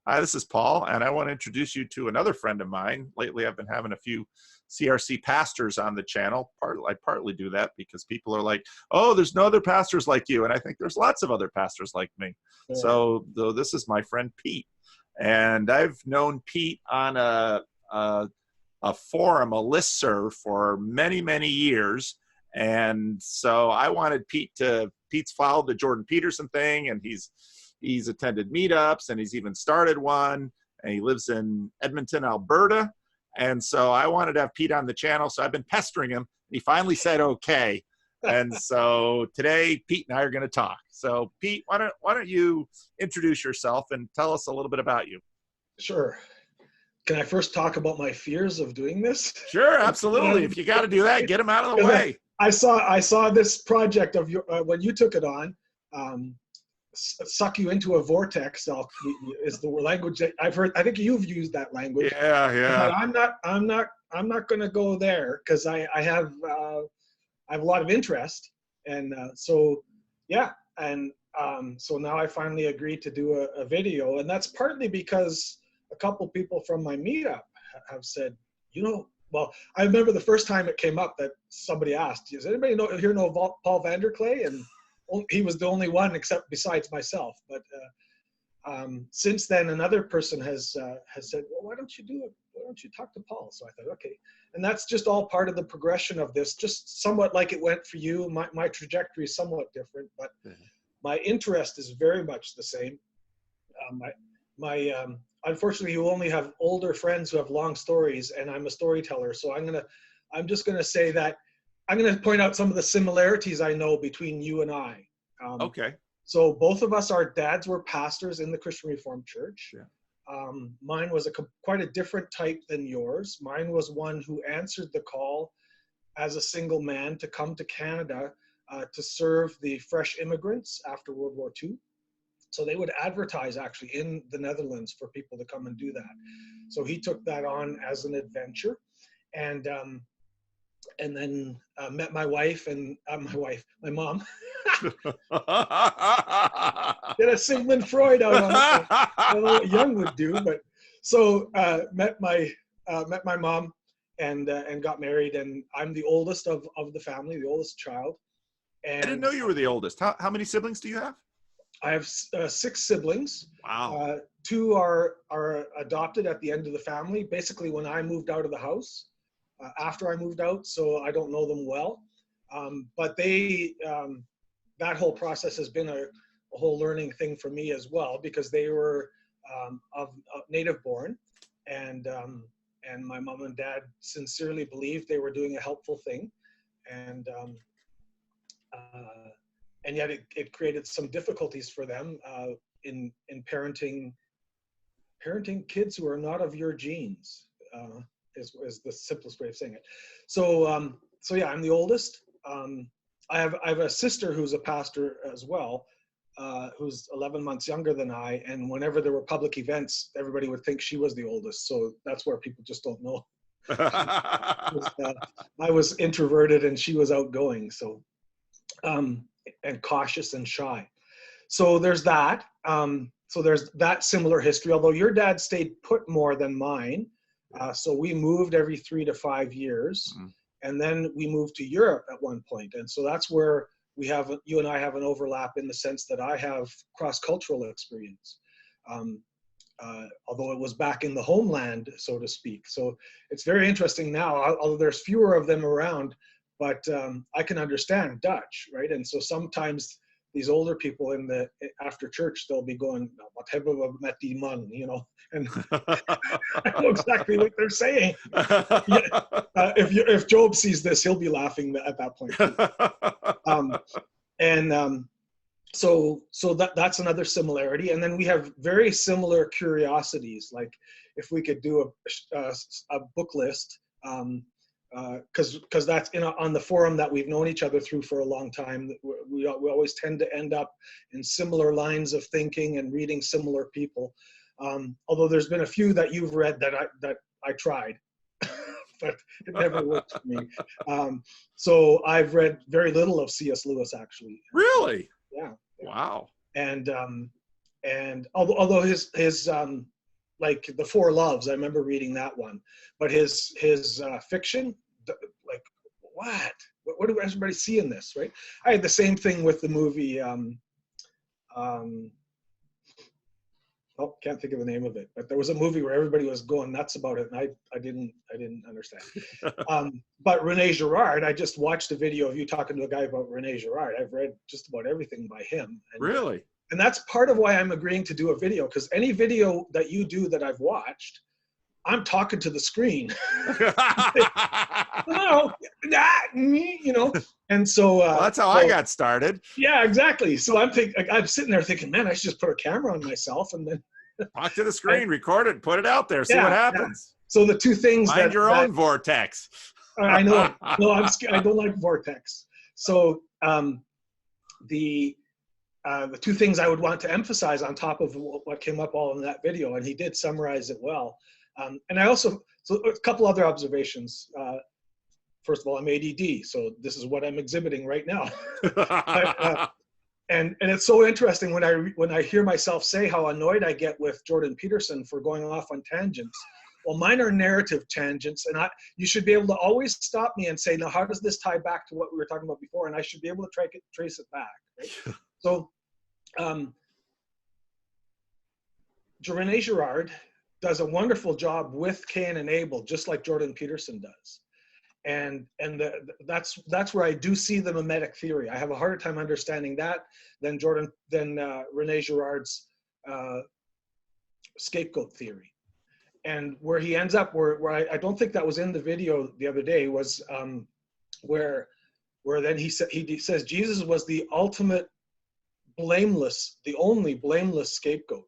Hi, this is Paul, and I want to introduce you to another friend of mine. Lately, I've been having a few CRC pastors on the channel. I partly do that because people are like, oh, there's no other pastors like you. And I think there's lots of other pastors like me. Yeah. So this is my friend Pete. And I've known Pete on a forum, a listserv for many, many years. And so I wanted Pete's followed the Jordan Peterson thing, and he's attended meetups, and he's even started one, and he lives in Edmonton, Alberta. And so I wanted to have Pete on the channel, so I've been pestering him. He finally said okay. And so today, Pete and I are going to talk. So Pete, why don't you introduce yourself and tell us a little bit about you? Sure. Can I first talk about my fears of doing this? Sure, absolutely. If you got to do that, get them out of the way. I saw this project of your when you took it on. Suck you into a vortex is the language that I've heard. I think you've used that language. Yeah. But I'm not going to go there because I have a lot of interest, and so now I finally agreed to do a video, and that's partly because a couple people from my meetup have said, well, I remember the first time it came up that somebody asked, does anybody know Paul Vander? And he was the only one besides myself. But since then, another person has said, well, why don't you talk to Paul? So I thought, okay. And that's just all part of the progression of this, just somewhat like it went for you. My trajectory is somewhat different, but my interest is very much the same. Unfortunately, you only have older friends who have long stories, and I'm a storyteller. So I'm just going to say that I'm going to point out some of the similarities I know between you and I. Okay. So both of us, our dads were pastors in the Christian Reformed Church. Yeah. Mine was quite a different type than yours. Mine was one who answered the call as a single man to come to Canada to serve the fresh immigrants after World War II. So they would advertise actually in the Netherlands for people to come and do that. So he took that on as an adventure, and then met my wife and my mom. Did a Sigmund Freud out on it. I don't know what Jung would do, but so met my mom and got married, and I'm the oldest of the family, the oldest child. And I didn't know you were the oldest. How many siblings do you have? I have 6 siblings. Wow. 2 are adopted at the end of the family, basically when I moved out of the house. After I moved out, so I don't know them well. But that whole process has been a whole learning thing for me as well, because they were of native born, and my mom and dad sincerely believed they were doing a helpful thing, and yet it created some difficulties for them in parenting kids who are not of your genes. Is the simplest way of saying it. So yeah, I'm the oldest. I have a sister who's a pastor as well, who's 11 months younger than I. And whenever there were public events, everybody would think she was the oldest. So that's where people just don't know. I was introverted and she was outgoing. So and cautious and shy. So there's that. So there's that similar history. Although your dad stayed put more than mine. So we moved every 3 to 5 years, and then we moved to Europe at one point. And so that's where you and I have an overlap in the sense that I have cross-cultural experience, although it was back in the homeland, so to speak. So it's very interesting now, although there's fewer of them around, but I can understand Dutch, right? And so sometimes these older people after church, they'll be going, "Wat hebben we met die man?" And I know exactly what they're saying. If Job sees this, he'll be laughing at that point. So that's another similarity. And then we have very similar curiosities. Like if we could do a book list, because that's on the forum that we've known each other through for a long time. We always tend to end up in similar lines of thinking and reading similar people. Although there's been a few that you've read that I tried, but it never worked for me. So I've read very little of C.S. Lewis, actually. Really? Yeah. Wow. And although his like the Four Loves. I remember reading that one, but his fiction, like what do everybody see in this, right? I had the same thing with the movie. Oh, can't think of the name of it, but there was a movie where everybody was going nuts about it, and I didn't understand. But Rene Girard, I just watched a video of you talking to a guy about Rene Girard. I've read just about everything by him. And, Really? And that's part of why I'm agreeing to do a video, because any video that you do that I've watched, I'm talking to the screen. And so well, that's how I got started. Yeah, exactly. So I'm sitting there thinking, man, I should just put a camera on myself and then talk to the screen, record it, put it out there, see what happens. Yeah. So the two things find your own vortex. I know. No, I'm scared. I don't like vortex. So the two things I would want to emphasize on top of what came up all in that video, and he did summarize it well. And I also, so a couple other observations. First of all, I'm ADD, so this is what I'm exhibiting right now. And it's so interesting when I hear myself say how annoyed I get with Jordan Peterson for going off on tangents. Well, mine are narrative tangents, and you should be able to always stop me and say, now, how does this tie back to what we were talking about before? And I should be able to trace it back. Right? So, Rene Girard does a wonderful job with Cain and Abel, just like Jordan Peterson does. And that's where I do see the mimetic theory. I have a harder time understanding that than Rene Girard's scapegoat theory. And where he ends up, where I don't think that was in the video the other day, was where then he says Jesus was the ultimate blameless, the only blameless scapegoat.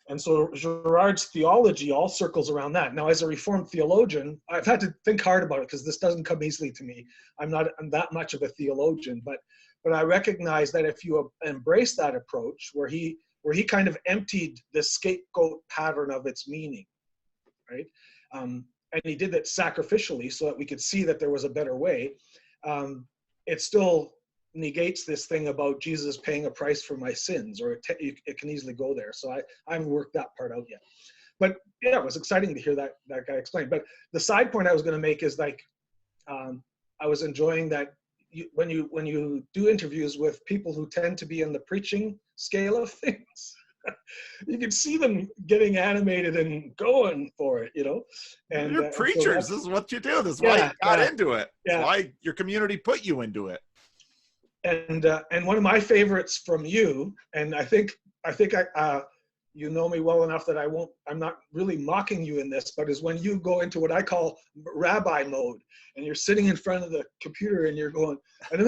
And so Girard's theology all circles around that. Now, as a Reformed theologian, I've had to think hard about it because this doesn't come easily to me. I'm that much of a theologian, but I recognize that if you embrace that approach, where he kind of emptied the scapegoat pattern of its meaning, right? And he did that sacrificially so that we could see that there was a better way. It still negates this thing about Jesus paying a price for my sins, or it can easily go there. So I haven't worked that part out yet. But yeah, it was exciting to hear that guy explain. But the side point I was going to make is like, I was enjoying that when you do interviews with people who tend to be in the preaching scale of things, you can see them getting animated and going for it, And you're preachers. So this is what you do. This is why you got into it. That's why your community put you into it. And one of my favorites from you, and I think you know me well enough that I'm not really mocking you in this, but is when you go into what I call Rabbi mode, and you're sitting in front of the computer and you're going, and I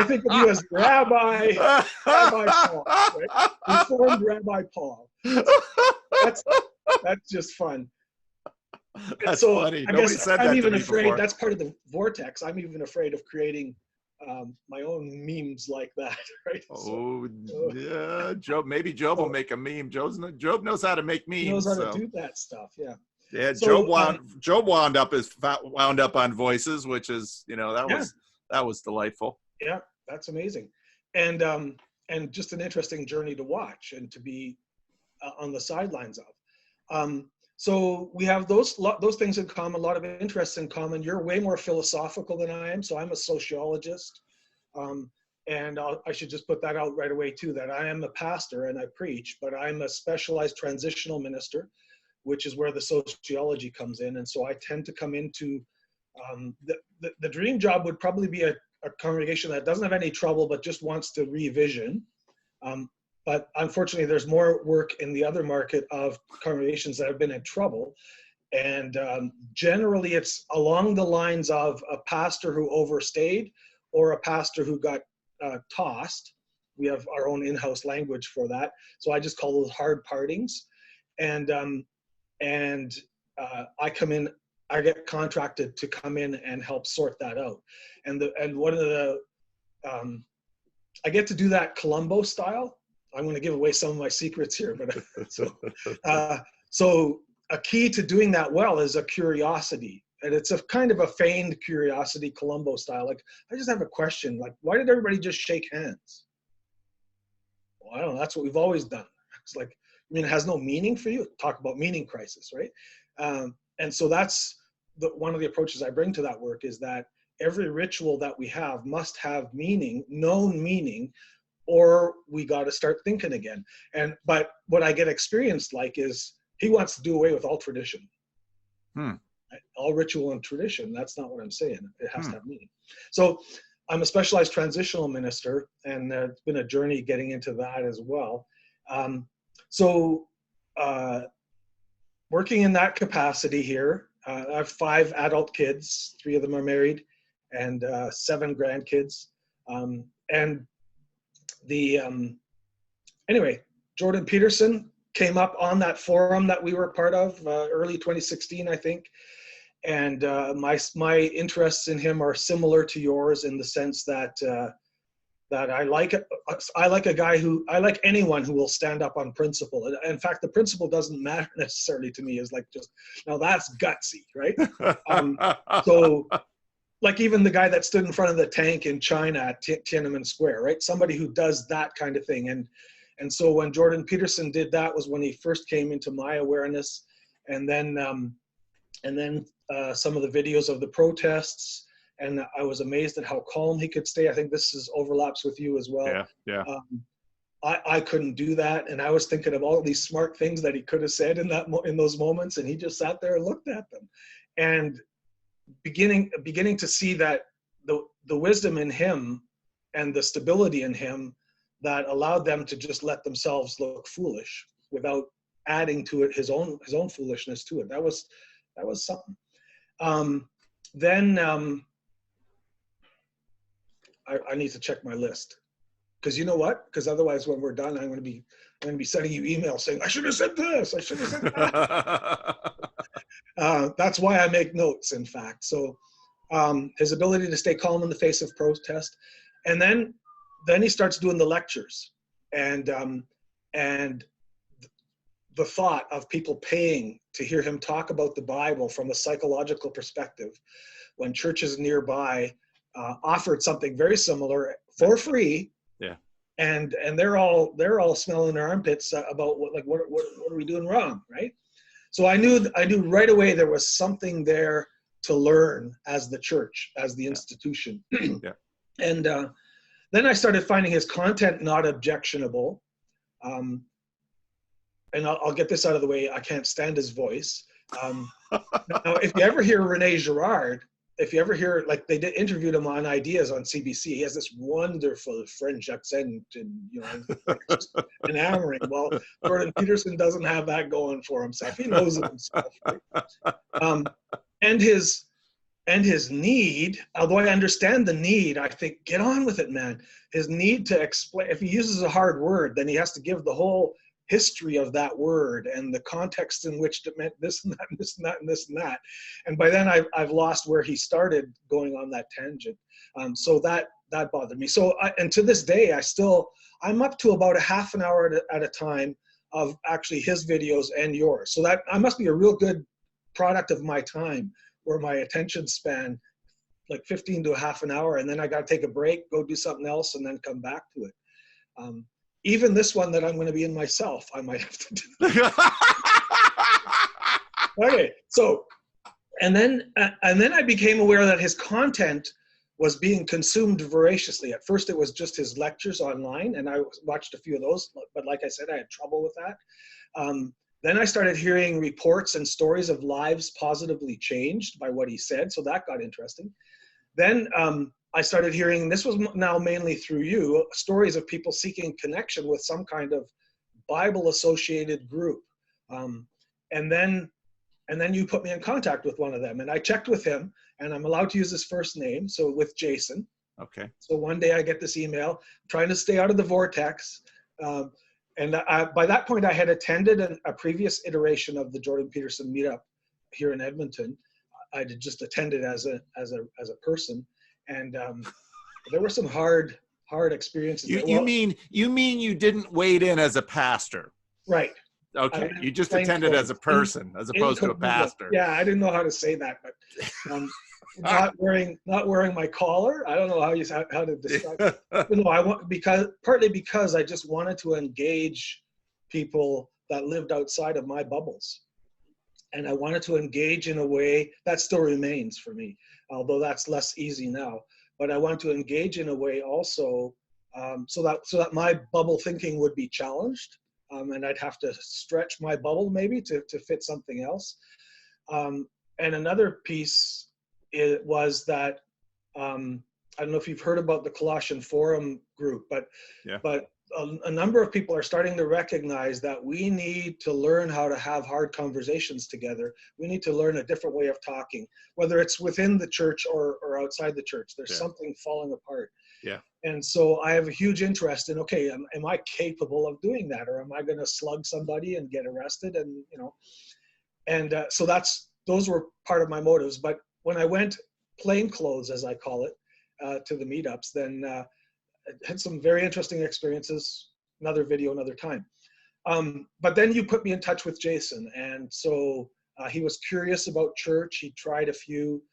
think of you as Rabbi Paul, right? Reformed Rabbi Paul. That's just fun. That's so funny. I Nobody guess said I'm that even to me afraid. before. That's part of the vortex. I'm even afraid of creating my own memes like that, right? Yeah, Job. Maybe Job will make a meme. Job knows how to make memes. He knows how to do that stuff. Yeah. Yeah. So, Job wound up on Voices, which is that was delightful. Yeah, that's amazing, and just an interesting journey to watch and to be on the sidelines of. So we have those things in common, a lot of interests in common. You're way more philosophical than I am, so I'm a sociologist. And I should just put that out right away too, that I am a pastor and I preach, but I'm a specialized transitional minister, which is where the sociology comes in. And so I tend to come into, the dream job would probably be a congregation that doesn't have any trouble, but just wants to revision. But unfortunately, there's more work in the other market of congregations that have been in trouble. And generally, it's along the lines of a pastor who overstayed or a pastor who got tossed. We have our own in-house language for that. So I just call those hard partings. And I come in, I get contracted to come in and help sort that out. And one of the, I get to do that Columbo style. I'm going to give away some of my secrets here, but so a key to doing that well is a curiosity, and it's a kind of a feigned curiosity, Columbo style. Like, I just have a question. Like, why did everybody just shake hands? Well, I don't know. That's what we've always done. It's like, I mean, it has no meaning for you. Talk about meaning crisis, right? And so that's one of the approaches I bring to that work, is that every ritual that we have must have meaning, known meaning, or we got to start thinking again. But what I get experienced like is he wants to do away with all tradition. All ritual and tradition. That's not what I'm saying. It has to have meaning. So I'm a specialized transitional minister, and it's been a journey getting into that as well. Working in that capacity here, I have 5 adult kids, 3 of them are married, and 7 grandkids. Anyway, Jordan Peterson came up on that forum that we were part of early 2016, I think. And my interests in him are similar to yours, in the sense that I like a guy I like anyone who will stand up on principle. In fact, the principle doesn't matter necessarily to me. Is like, just, now that's gutsy, right? So like even the guy that stood in front of the tank in China at Tiananmen Square, right? Somebody who does that kind of thing. And so when Jordan Peterson did that was when he first came into my awareness. And then some of the videos of the protests, and I was amazed at how calm he could stay. I think this overlaps with you as well. Yeah. I couldn't do that, and I was thinking of all these smart things that he could have said in those moments, and he just sat there and looked at them, and beginning to see that the wisdom in him and the stability in him that allowed them to just let themselves look foolish without adding to it his own foolishness to it. That was something. Then I need to check my list, because you know what? Because otherwise, when we're done, I'm going to be sending you emails saying, I should have said this, I should have said that. That's why I make notes, in fact. So his ability to stay calm in the face of protest, and then he starts doing the lectures, and the thought of people paying to hear him talk about the Bible from a psychological perspective, when churches nearby offered something very similar for free. Yeah. And they're all smelling their armpits about what are we doing wrong, right? So I knew right away there was something there to learn as the church, as the institution. Yeah. And then I started finding his content not objectionable. And I'll get this out of the way. I can't stand his voice. Now, if you ever hear Rene Girard, if you ever hear, like, they interviewed him on Ideas on CBC, he has this wonderful French accent, and just enamoring. Well, Jordan Peterson doesn't have that going for himself. He knows it himself. Right? And his need, although I understand the need, I think, get on with it, man. His need to explain, if he uses a hard word, then he has to give the whole history of that word and the context in which it meant this and that and this and that and this and that. And by then I've lost where he started going on that tangent. So that bothered me. So and to this day, I'm up to about a half an hour at a time of actually his videos and yours. So that I must be a real good product of my time, where my attention span, like 15 to a half an hour, and then I got to take a break, go do something else, and then come back to it. Even this one that I'm going to be in myself, I might have to do. Okay, so, and then I became aware that his content was being consumed voraciously. At first, it was just his lectures online, and I watched a few of those, but like I said, I had trouble with that. Then I started hearing reports and stories of lives positively changed by what he said, so that got interesting. Then I started hearing, this was now mainly through you, stories of people seeking connection with some kind of Bible-associated group. And then you put me in contact with one of them, and I checked with him, and I'm allowed to use his first name, so with Jason. Okay. So one day I get this email, trying to stay out of the vortex. And by that point, I had attended a previous iteration of the Jordan Peterson meetup here in Edmonton. I had just attended as a person. And there were some hard experiences. You mean you didn't wade in as a pastor? Right. Okay. You just attended as a person, as opposed to a pastor. Yeah, I didn't know how to say that, but not wearing my collar. I don't know how to describe it. But no, partly because I just wanted to engage people that lived outside of my bubbles. And I wanted to engage in a way that still remains for me, although that's less easy now. But I want to engage in a way also so that my bubble thinking would be challenged, and I'd have to stretch my bubble maybe to fit something else. And another piece was that I don't know if you've heard about the Colossian Forum group, but a number of people are starting to recognize that we need to learn how to have hard conversations together. We need to learn a different way of talking, whether it's within the church or outside the church. There's something falling apart. Yeah. And so I have a huge interest in, okay, am I capable of doing that? Or am I going to slug somebody and get arrested? And, so those were part of my motives. But when I went plain clothes, as I call it, to the meetups, then I had some very interesting experiences. Another video, another time. But then you put me in touch with Jason. And so he was curious about church. He tried a few.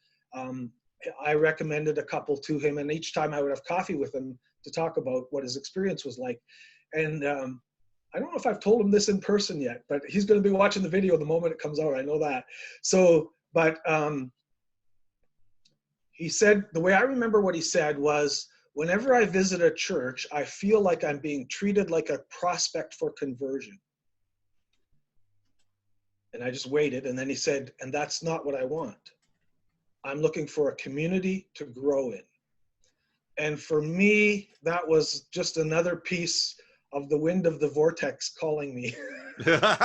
I recommended a couple to him. And each time I would have coffee with him to talk about what his experience was like. And I don't know if I've told him this in person yet, but he's going to be watching the video the moment it comes out. I know that. So, but he said, the way I remember what he said was, whenever I visit a church, I feel like I'm being treated like a prospect for conversion. And I just waited. And then he said, and that's not what I want. I'm looking for a community to grow in. And for me, that was just another piece of the wind of the vortex calling me. Because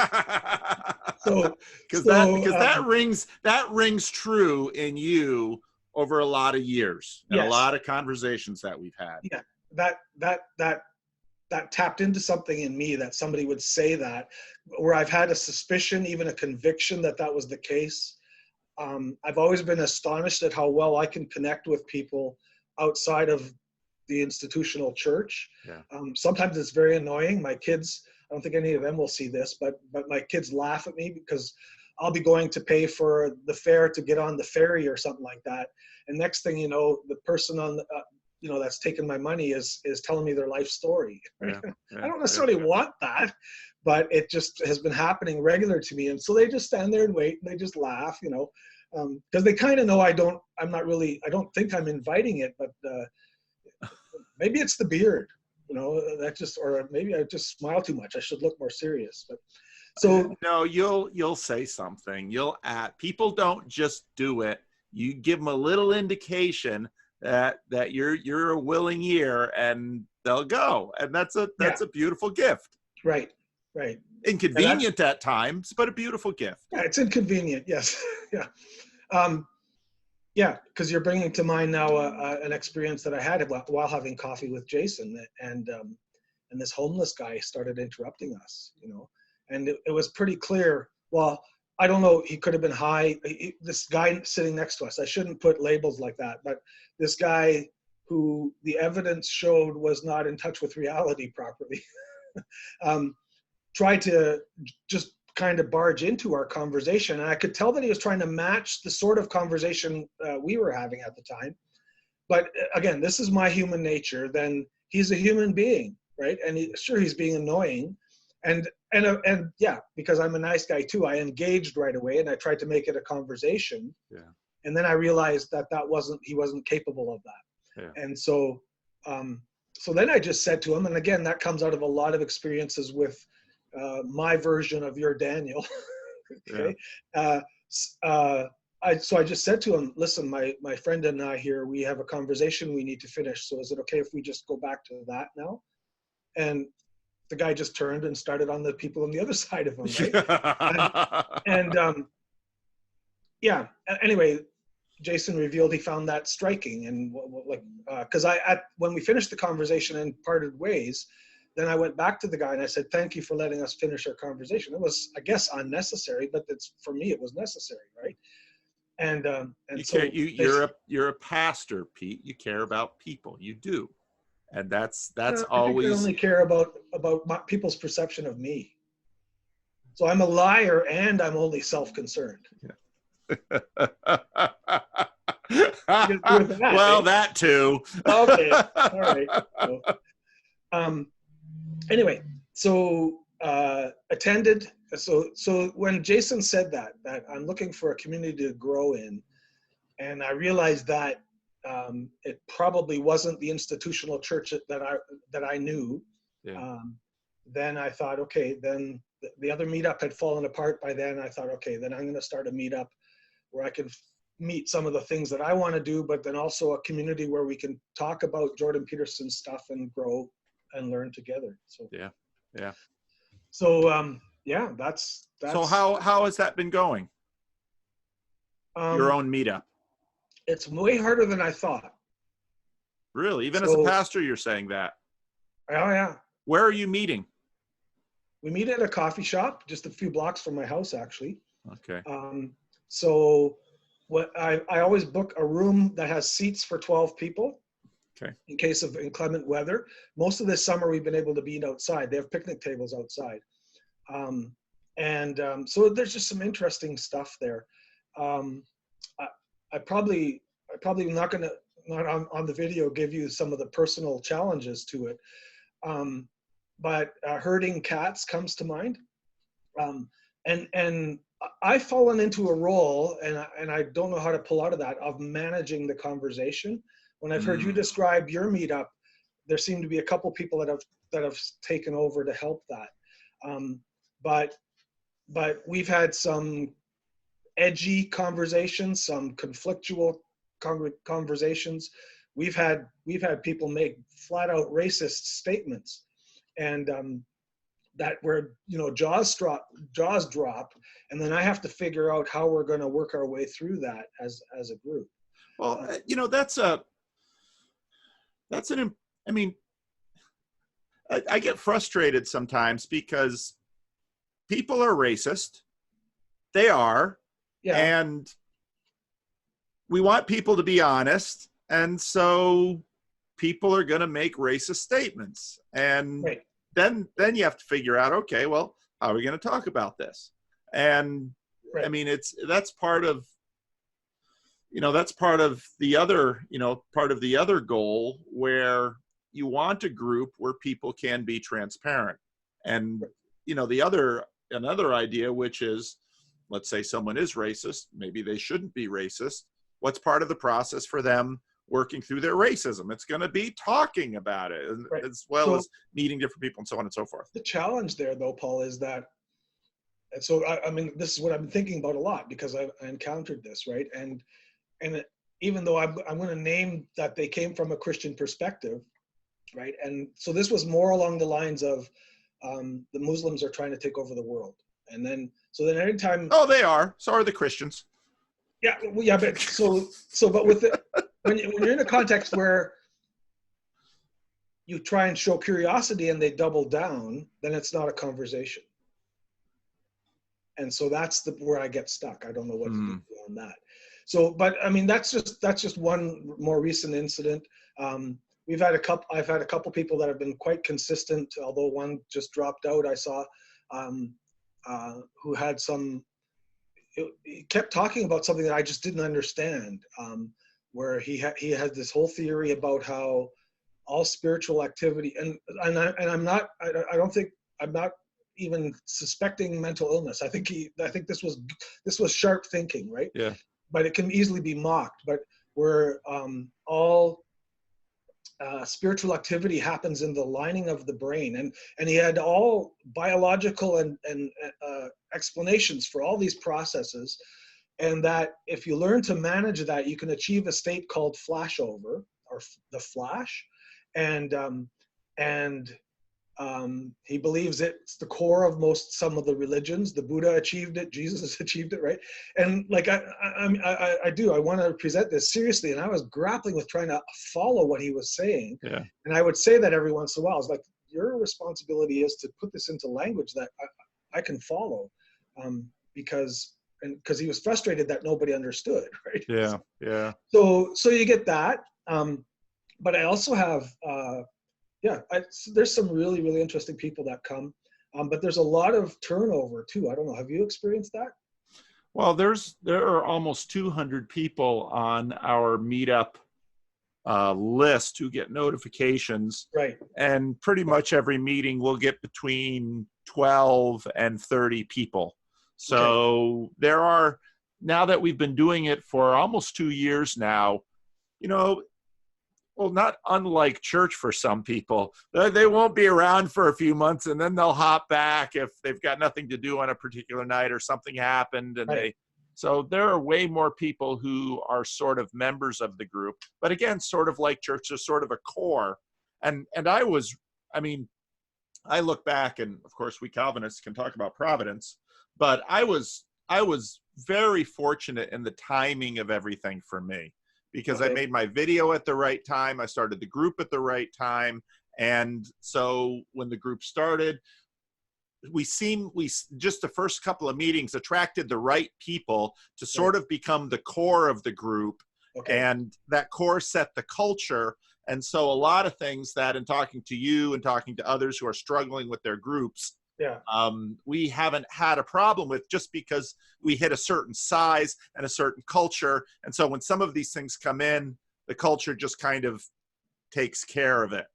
that rings true in you over a lot of years and a lot of conversations that we've had. Yeah, that tapped into something in me, that somebody would say that, where I've had a suspicion, even a conviction that was the case. I've always been astonished at how well I can connect with people outside of the institutional church. Yeah. Sometimes it's very annoying. My kids, I don't think any of them will see this, but my kids laugh at me because I'll be going to pay for the fare to get on the ferry or something like that. And next thing you know, the person on the, that's taking my money is telling me their life story. Yeah, I don't necessarily want that, but it just has been happening regular to me. And so they just stand there and wait, and they just laugh, because they kind of know I don't think I'm inviting it, but maybe it's the beard, or maybe I just smile too much. I should look more serious. But so no, you'll say something. You'll add. People don't just do it. You give them a little indication that you're a willing ear, and they'll go. And that's a beautiful gift. Right. Inconvenient at times, but a beautiful gift. Yeah, it's inconvenient. Yes. Yeah. Because you're bringing to mind now an experience that I had while having coffee with Jason, and this homeless guy started interrupting us, and it was pretty clear. Well, I don't know, he could have been high. This guy sitting next to us, I shouldn't put labels like that, but this guy who the evidence showed was not in touch with reality properly, tried to just kind of barge into our conversation. And I could tell that he was trying to match the sort of conversation we were having at the time. But again, this is my human nature. Then he's a human being, right? And he's being annoying. And yeah, because I'm a nice guy too, I engaged right away and I tried to make it a conversation. Yeah. And then I realized he wasn't capable of that. Yeah. And so then I just said to him, and again, that comes out of a lot of experiences with my version of your Daniel. Okay. Yeah. So I just said to him, listen, my friend and I here, we have a conversation we need to finish. So is it okay if we just go back to that now? And the guy just turned and started on the people on the other side of him. Right? Yeah. Anyway, Jason revealed he found that striking, and because when we finished the conversation and parted ways, then I went back to the guy and I said, "Thank you for letting us finish our conversation. It was, I guess, unnecessary, but for me, it was necessary, right?" You're a pastor, Pete. You care about people. You do. And that's always. I only care about people's perception of me. So I'm a liar, and I'm only self-concerned. Yeah. you gonna do with that, Well, eh? that too. Okay, all right. So, anyway, so attended. So when Jason said that I'm looking for a community to grow in, and I realized that it probably wasn't the institutional church that I knew. Yeah. Then I thought, okay, then the other meetup had fallen apart by then. I thought, okay, then I'm going to start a meetup where I can meet some of the things that I want to do, but then also a community where we can talk about Jordan Peterson stuff and grow and learn together. So Yeah. Yeah. so yeah, that's So how has that been going? Your own meetup? It's way harder than I thought. Really? Even as a pastor, you're saying that? Oh yeah. Where are you meeting? We meet at a coffee shop, just a few blocks from my house, actually. Okay. So what I always book a room that has seats for 12 people. Okay. In case of inclement weather. Most of this summer we've been able to eat outside. They have picnic tables outside. So there's just some interesting stuff there. I probably not on the video give you some of the personal challenges to it. But herding cats comes to mind. And I've fallen into a role, and I don't know how to pull out of that, of managing the conversation. When I've heard you describe your meetup, there seem to be a couple people that have taken over to help that. But we've had some edgy conversations, some conflictual conversations. We've had people make flat out racist statements, and that where jaws drop, and then I have to figure out how we're going to work our way through that as a group. Well, I get frustrated sometimes because people are racist. They are. Yeah. And we want people to be honest. And so people are going to make racist statements. And right. then you have to figure out, okay, well, how are we going to talk about this? And right. I mean, that's part of the other goal, where you want a group where people can be transparent. And, another idea, which is, let's say someone is racist, maybe they shouldn't be racist. What's part of the process for them working through their racism? It's going to be talking about it, right. as well as meeting different people and so on and so forth. The challenge there, though, Paul, is that, and so I mean, this is what I've been thinking about a lot, because I encountered this, right? And even though I'm going to name that they came from a Christian perspective, right? And so this was more along the lines of the Muslims are trying to take over the world, and then anytime. Oh, they are. So are the Christians. Yeah, well, yeah, but but with it, when you're in a context where you try and show curiosity and they double down, then it's not a conversation. And so that's where I get stuck. I don't know what to do on that. So, but I mean, that's just one more recent incident. I've had a couple people that have been quite consistent, although one just dropped out. I saw who had he kept talking about something that I just didn't understand, where he had this whole theory about how all spiritual activity, and I'm not even suspecting mental illness. I think this was sharp thinking, right? Yeah. But it can easily be mocked. But where all spiritual activity happens in the lining of the brain, and he had all biological and explanations for all these processes, and that if you learn to manage that, you can achieve a state called flashover, or the flash, and he believes it's the core of some of the religions. The Buddha achieved it, Jesus achieved it, right? And like I want to present this seriously, and I was grappling with trying to follow what he was saying. Yeah. And I would say that every once in a while. I was like, your responsibility is to put this into language that I can follow, because he was frustrated that nobody understood, right? Yeah, yeah. So you get that, but I also have. There's some really, really interesting people that come, but there's a lot of turnover too. I don't know. Have you experienced that? Well, there are almost 200 people on our meetup list who get notifications. Right. And pretty much every meeting will get between 12 and 30 people. So there are, now that we've been doing it for almost 2 years now, well, not unlike church for some people, they won't be around for a few months and then they'll hop back if they've got nothing to do on a particular night or something happened. And so there are way more people who are sort of members of the group, but again, sort of like church, there's sort of a core. And I look back, and of course we Calvinists can talk about providence, but I was very fortunate in the timing of everything for me, because I made my video at the right time. I started the group at the right time. And so when the group started, we just the first couple of meetings attracted the right people to sort of become the core of the group. And that core set the culture. And so a lot of things that, in talking to you and talking to others who are struggling with their groups, we haven't had a problem with, just because we hit a certain size and a certain culture. And so when some of these things come in, the culture just kind of takes care of it.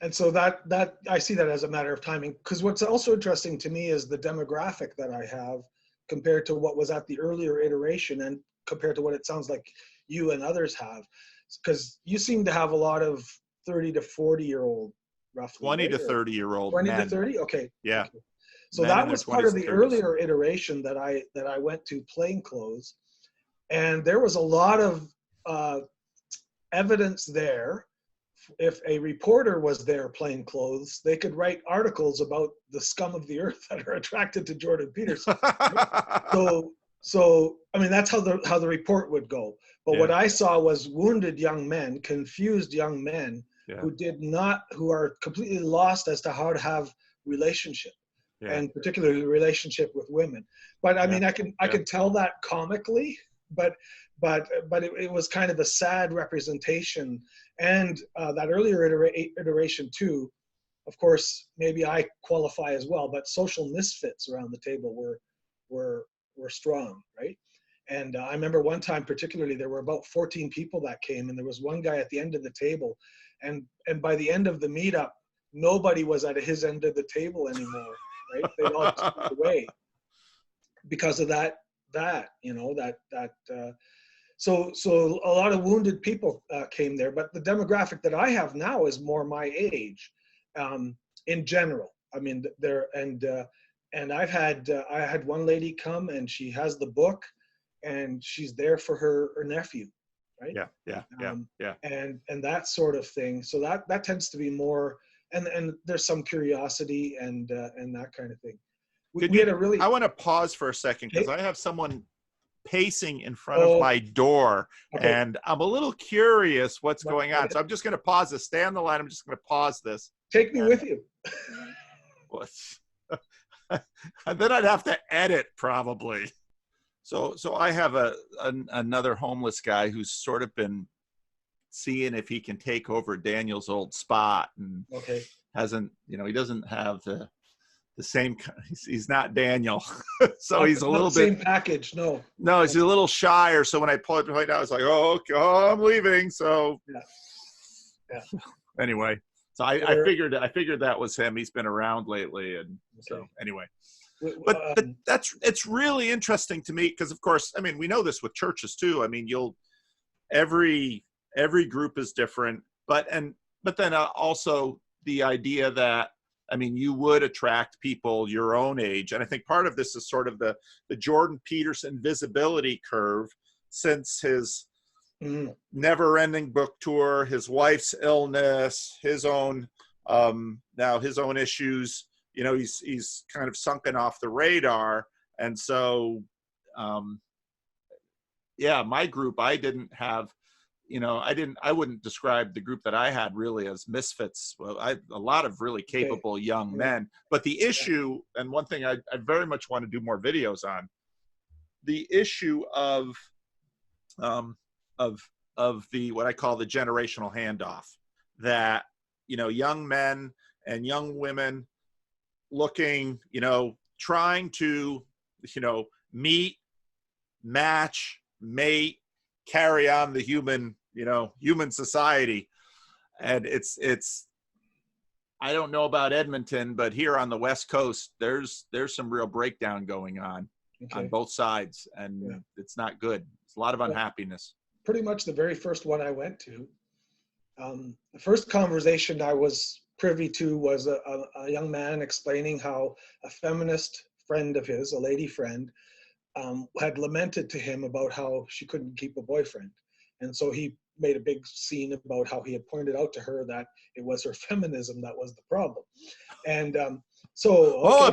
And so that I see that as a matter of timing, because what's also interesting to me is the demographic that I have compared to what was at the earlier iteration and compared to what it sounds like you and others have, because you seem to have a lot of 30 to 40-year-old, roughly 20 to 30-year-old 20 men. to 30. So men that was part of the 30s. earlier iteration that I went to plainclothes, and there was a lot of evidence there. If a reporter was there plainclothes, they could write articles about the scum of the earth that are attracted to Jordan Peterson. So I mean, that's how the report would go. But what I saw was wounded young men, confused young men who are completely lost as to how to have relationship, and particularly relationship with women. But I mean, I can tell that comically, but it was kind of a sad representation. And that earlier iteration too, of course, maybe I qualify as well, but social misfits around the table were strong, right? And I remember one time particularly, there were about 14 people that came, and there was one guy at the end of the table, and by the end of the meetup, nobody was at his end of the table anymore, right? They all took away because of that. So a lot of wounded people came there, but the demographic that I have now is more my age, in general. I mean, and I had one lady come, and she has the book, and she's there for her nephew, right? And that sort of thing. So that tends to be more, and there's some curiosity and that kind of thing. I want to pause for a second, because I have someone pacing in front of my door, and I'm a little curious what's going on. So I'm just going to pause this. Stay on the line. I'm just going to pause this. Take me with you. And then I'd have to edit probably. So I have another homeless guy who's sort of been seeing if he can take over Daniel's old spot, and hasn't, he doesn't have the same, he's not Daniel. So he's a little bit, same package. No, he's a little shyer. So when I pull it right now, it's like, I'm leaving. So anyway, so I figured that was him. He's been around lately. And so anyway, but it's really interesting to me, because of course, I mean, we know this with churches too. I mean, every group is different, but then also the idea that, I mean, you would attract people your own age. And I think part of this is sort of the Jordan Peterson visibility curve, since his never-ending book tour, his wife's illness, his own issues. He's kind of sunken off the radar. And so, my group, I didn't have, I wouldn't describe the group that I had really as misfits. Well, a lot of really capable young men, but the issue, and one thing I very much want to do more videos on, the issue of the, what I call the generational handoff, that, young men and young women looking, trying to, meet, match, mate, carry on the human, human society. And it's, I don't know about Edmonton, but here on the West Coast, there's some real breakdown going on both sides, and it's not good. It's a lot of unhappiness. Pretty much the very first one I went to, the first conversation I was privy to was a young man explaining how a feminist friend of his, a lady friend, had lamented to him about how she couldn't keep a boyfriend. And so he made a big scene about how he had pointed out to her that it was her feminism that was the problem. And I'm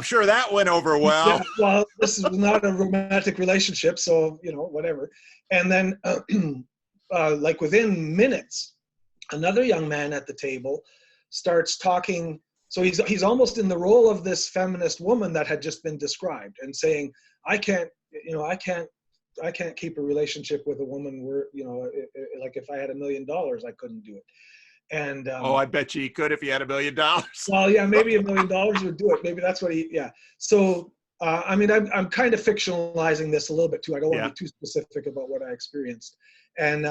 sure that went over well. Yeah, well, this is not a romantic relationship, so, whatever. And then, like within minutes, another young man at the table starts talking. So he's almost in the role of this feminist woman that had just been described, and saying, I can't keep a relationship with a woman where, like if I had $1 million, I couldn't do it. And I bet you he could if he had $1 million. Well, yeah, maybe $1 million would do it. Maybe that's what So, I'm kind of fictionalizing this a little bit too. I don't want to be too specific about what I experienced. And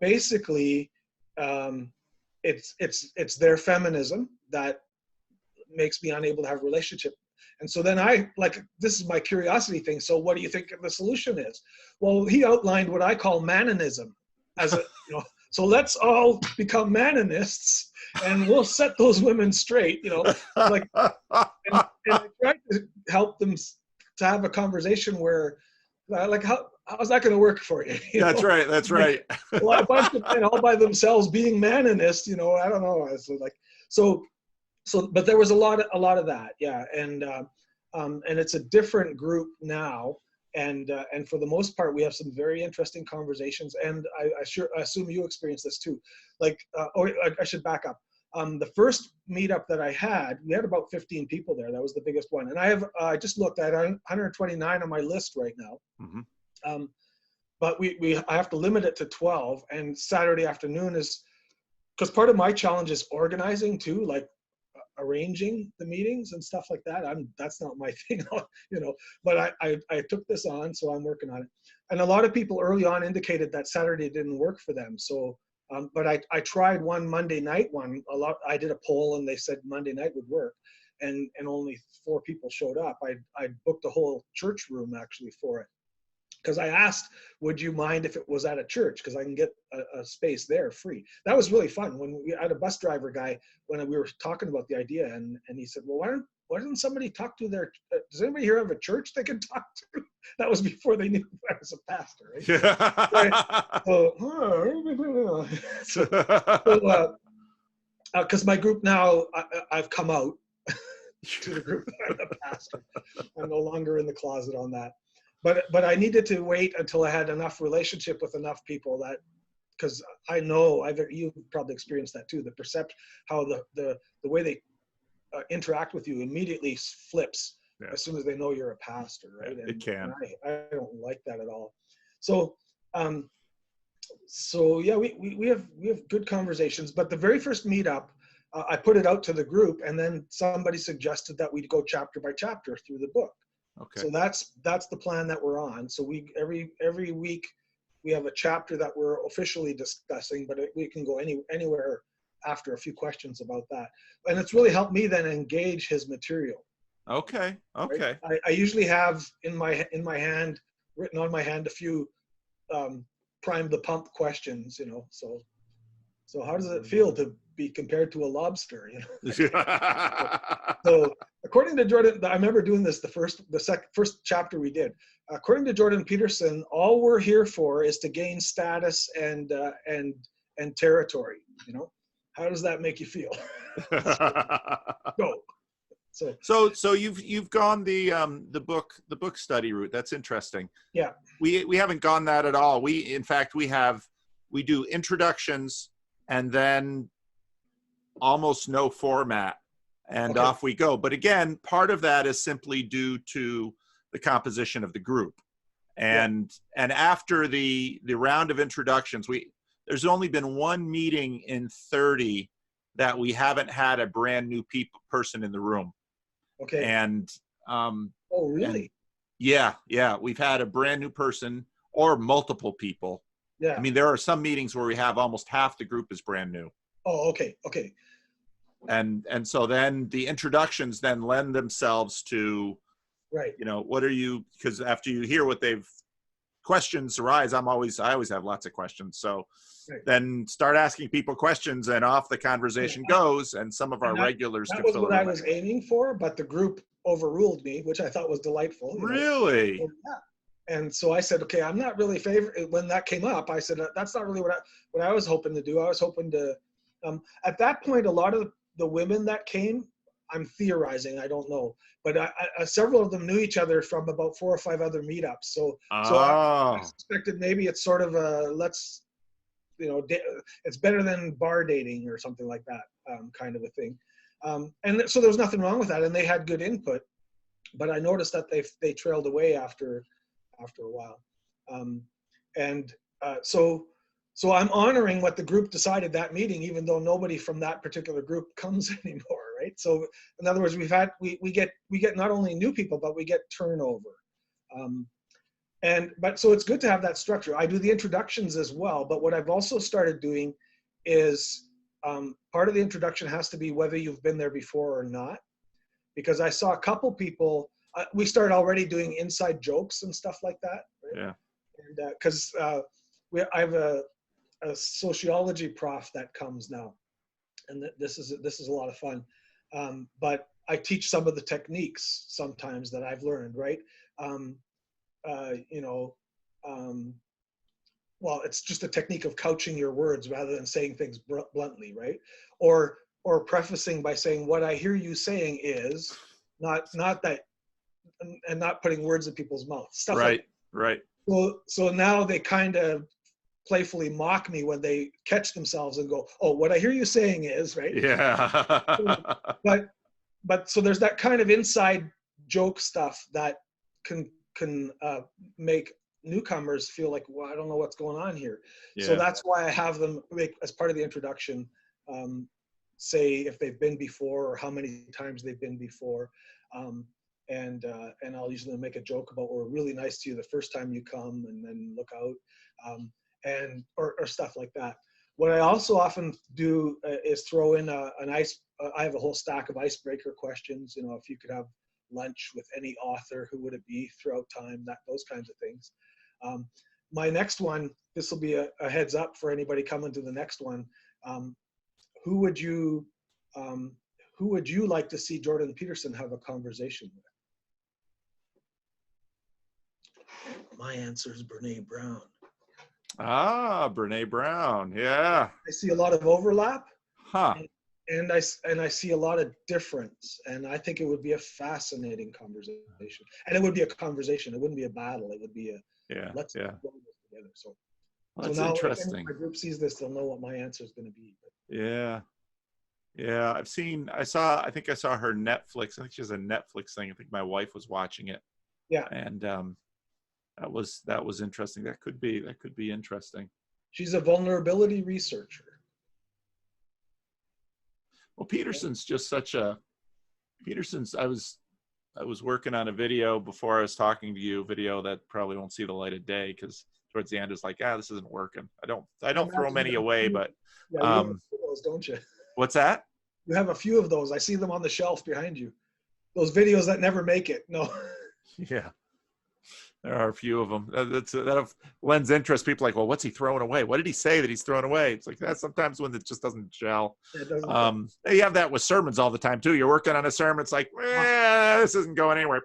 basically, it's their feminism that makes me unable to have a relationship. And so then this is my curiosity thing. So what do you think the solution is? Well, he outlined what I call Maninism as a, so let's all become Maninists and we'll set those women straight, and I tried to help them to have a conversation where, how's that going to work for you? That's right. That's right. Well, a bunch of men all by themselves being Maninists, I don't know. But there was a lot of that. Yeah. And it's a different group now. And for the most part, we have some very interesting conversations. And I assume you experienced this too. I should back up. The first meetup that I had, we had about 15 people there. That was the biggest one. And I just looked at 129 on my list right now. Mm-hmm. But I have to limit it to 12. And Saturday afternoon is, because part of my challenge is organizing too, arranging the meetings and stuff like that. That's not my thing, but I took this on, so I'm working on it. And a lot of people early on indicated that Saturday didn't work for them. So, but I tried one Monday night one. I did a poll and they said Monday night would work, and only 4 people showed up. I booked a whole church room actually for it, because I asked, would you mind if it was at a church? Because I can get a space there free. That was really fun. When we had a bus driver guy, when we were talking about the idea, and he said, well, why doesn't somebody talk to does anybody here have a church they can talk to? That was before they knew I was a pastor, right? Because my group now, I've come out to the group that I'm a pastor. I'm no longer in the closet on that. But I needed to wait until I had enough relationship with enough people because I know you've probably experienced that too. The perception, how the way they interact with you immediately flips as soon as they know you're a pastor, right? Yeah, it can. And I don't like that at all. So yeah, we have good conversations. But the very first meetup, I put it out to the group, and then somebody suggested that we'd go chapter by chapter through the book. Okay. So that's the plan that we're on. So every week we have a chapter that we're officially discussing, but we can go anywhere after a few questions about that. And it's really helped me then engage his material. Okay. Okay. Right? I usually have in my hand, written on my hand, a few prime the pump questions, So how does it feel to be compared to a lobster? So according to Jordan, I remember doing this the first chapter we did. According to Jordan Peterson, all we're here for is to gain status and territory. How does that make you feel? Go. So you've gone the book study route. That's interesting. Yeah. We haven't gone that at all. In fact we do introductions and then almost no format, and off we go. But again, part of that is simply due to the composition of the group. And after the round of introductions, there's only been one meeting in 30 that we haven't had a brand new person in the room. Okay. And oh, really? Yeah, yeah. We've had a brand new person or multiple people. Yeah. I mean, there are some meetings where we have almost half the group is brand new. Oh, okay. Okay. And so then the introductions then lend themselves to, Right. you know, what are you, because after you hear what they've, questions arise, I always have lots of questions. So Right. then start asking people questions and off the conversation goes, and some of our regulars that can was fill what it I in. was aiming for, but the group overruled me, which I thought was delightful. You know? Really? Yeah. And so I said, okay, I'm not really when that came up, I said, that's not really what I was hoping to do. I was hoping to, at that point, a lot of the women that came, I'm theorizing, I don't know, but several of them knew each other from about 4 or 5 other meetups. So I suspected maybe it's sort of a, let's, you know, it's better than bar dating or something like that, kind of a thing. And so there was nothing wrong with that, and they had good input, but I noticed that they trailed away after a while. So I'm honoring what the group decided that meeting, even though nobody from that particular group comes anymore, right? So in other words, we get not only new people, but we get turnover. But so it's good to have that structure. I do the introductions as well, but what I've also started doing is part of the introduction has to be whether you've been there before or not, because I saw a couple people, we started already doing inside jokes and stuff like that. Right? Yeah. And because I have a sociology prof that comes now, and this is a lot of fun. But I teach some of the techniques sometimes that I've learned, right? Well, it's just a technique of couching your words rather than saying things bluntly, right? Or prefacing by saying, what I hear you saying is, not that, and not putting words in people's mouths. Stuff like that. Right. So now they kind of playfully mock me when they catch themselves and go, oh, what I hear you saying is, right? Yeah. But so there's that kind of inside joke stuff that can make newcomers feel like, well, I don't know what's going on here. Yeah. So that's why I have them make, as part of the introduction, say if they've been before or how many times they've been before. And I'll usually make a joke about, we're really nice to you the first time you come, and then look out, or stuff like that. What I also often do is throw in I have a whole stack of icebreaker questions. You know, if you could have lunch with any author, who would it be throughout time? Those kinds of things. My next one, this will be a heads up for anybody coming to the next one. Who would you like to see Jordan Peterson have a conversation with? My answer is Brene Brown. Brene Brown. Yeah. I see a lot of overlap. Huh. And I see a lot of difference, and I think it would be a fascinating conversation. And it would be a conversation. It wouldn't be a battle. It would be let's go together. So that's now interesting. If my group sees this, they'll know what my answer is going to be. Yeah. I think I saw her Netflix. I think she has a Netflix thing. I think my wife was watching it. Yeah. And that was interesting. That could be interesting. She's a vulnerability researcher. Well, Peterson's just I was working on a video before I was talking to you, video that probably won't see the light of day, because towards the end it's like, this isn't working. I don't throw many away, but you have those, don't you? What's that? You have a few of those. I see them on the shelf behind you. Those videos that never make it. No. Yeah. There are a few of them. That lends interest. People are like, well, what's he throwing away? What did he say that he's throwing away? It's like that sometimes when it just doesn't gel. You have that with sermons all the time too. You're working on a sermon. It's like, this isn't going anywhere.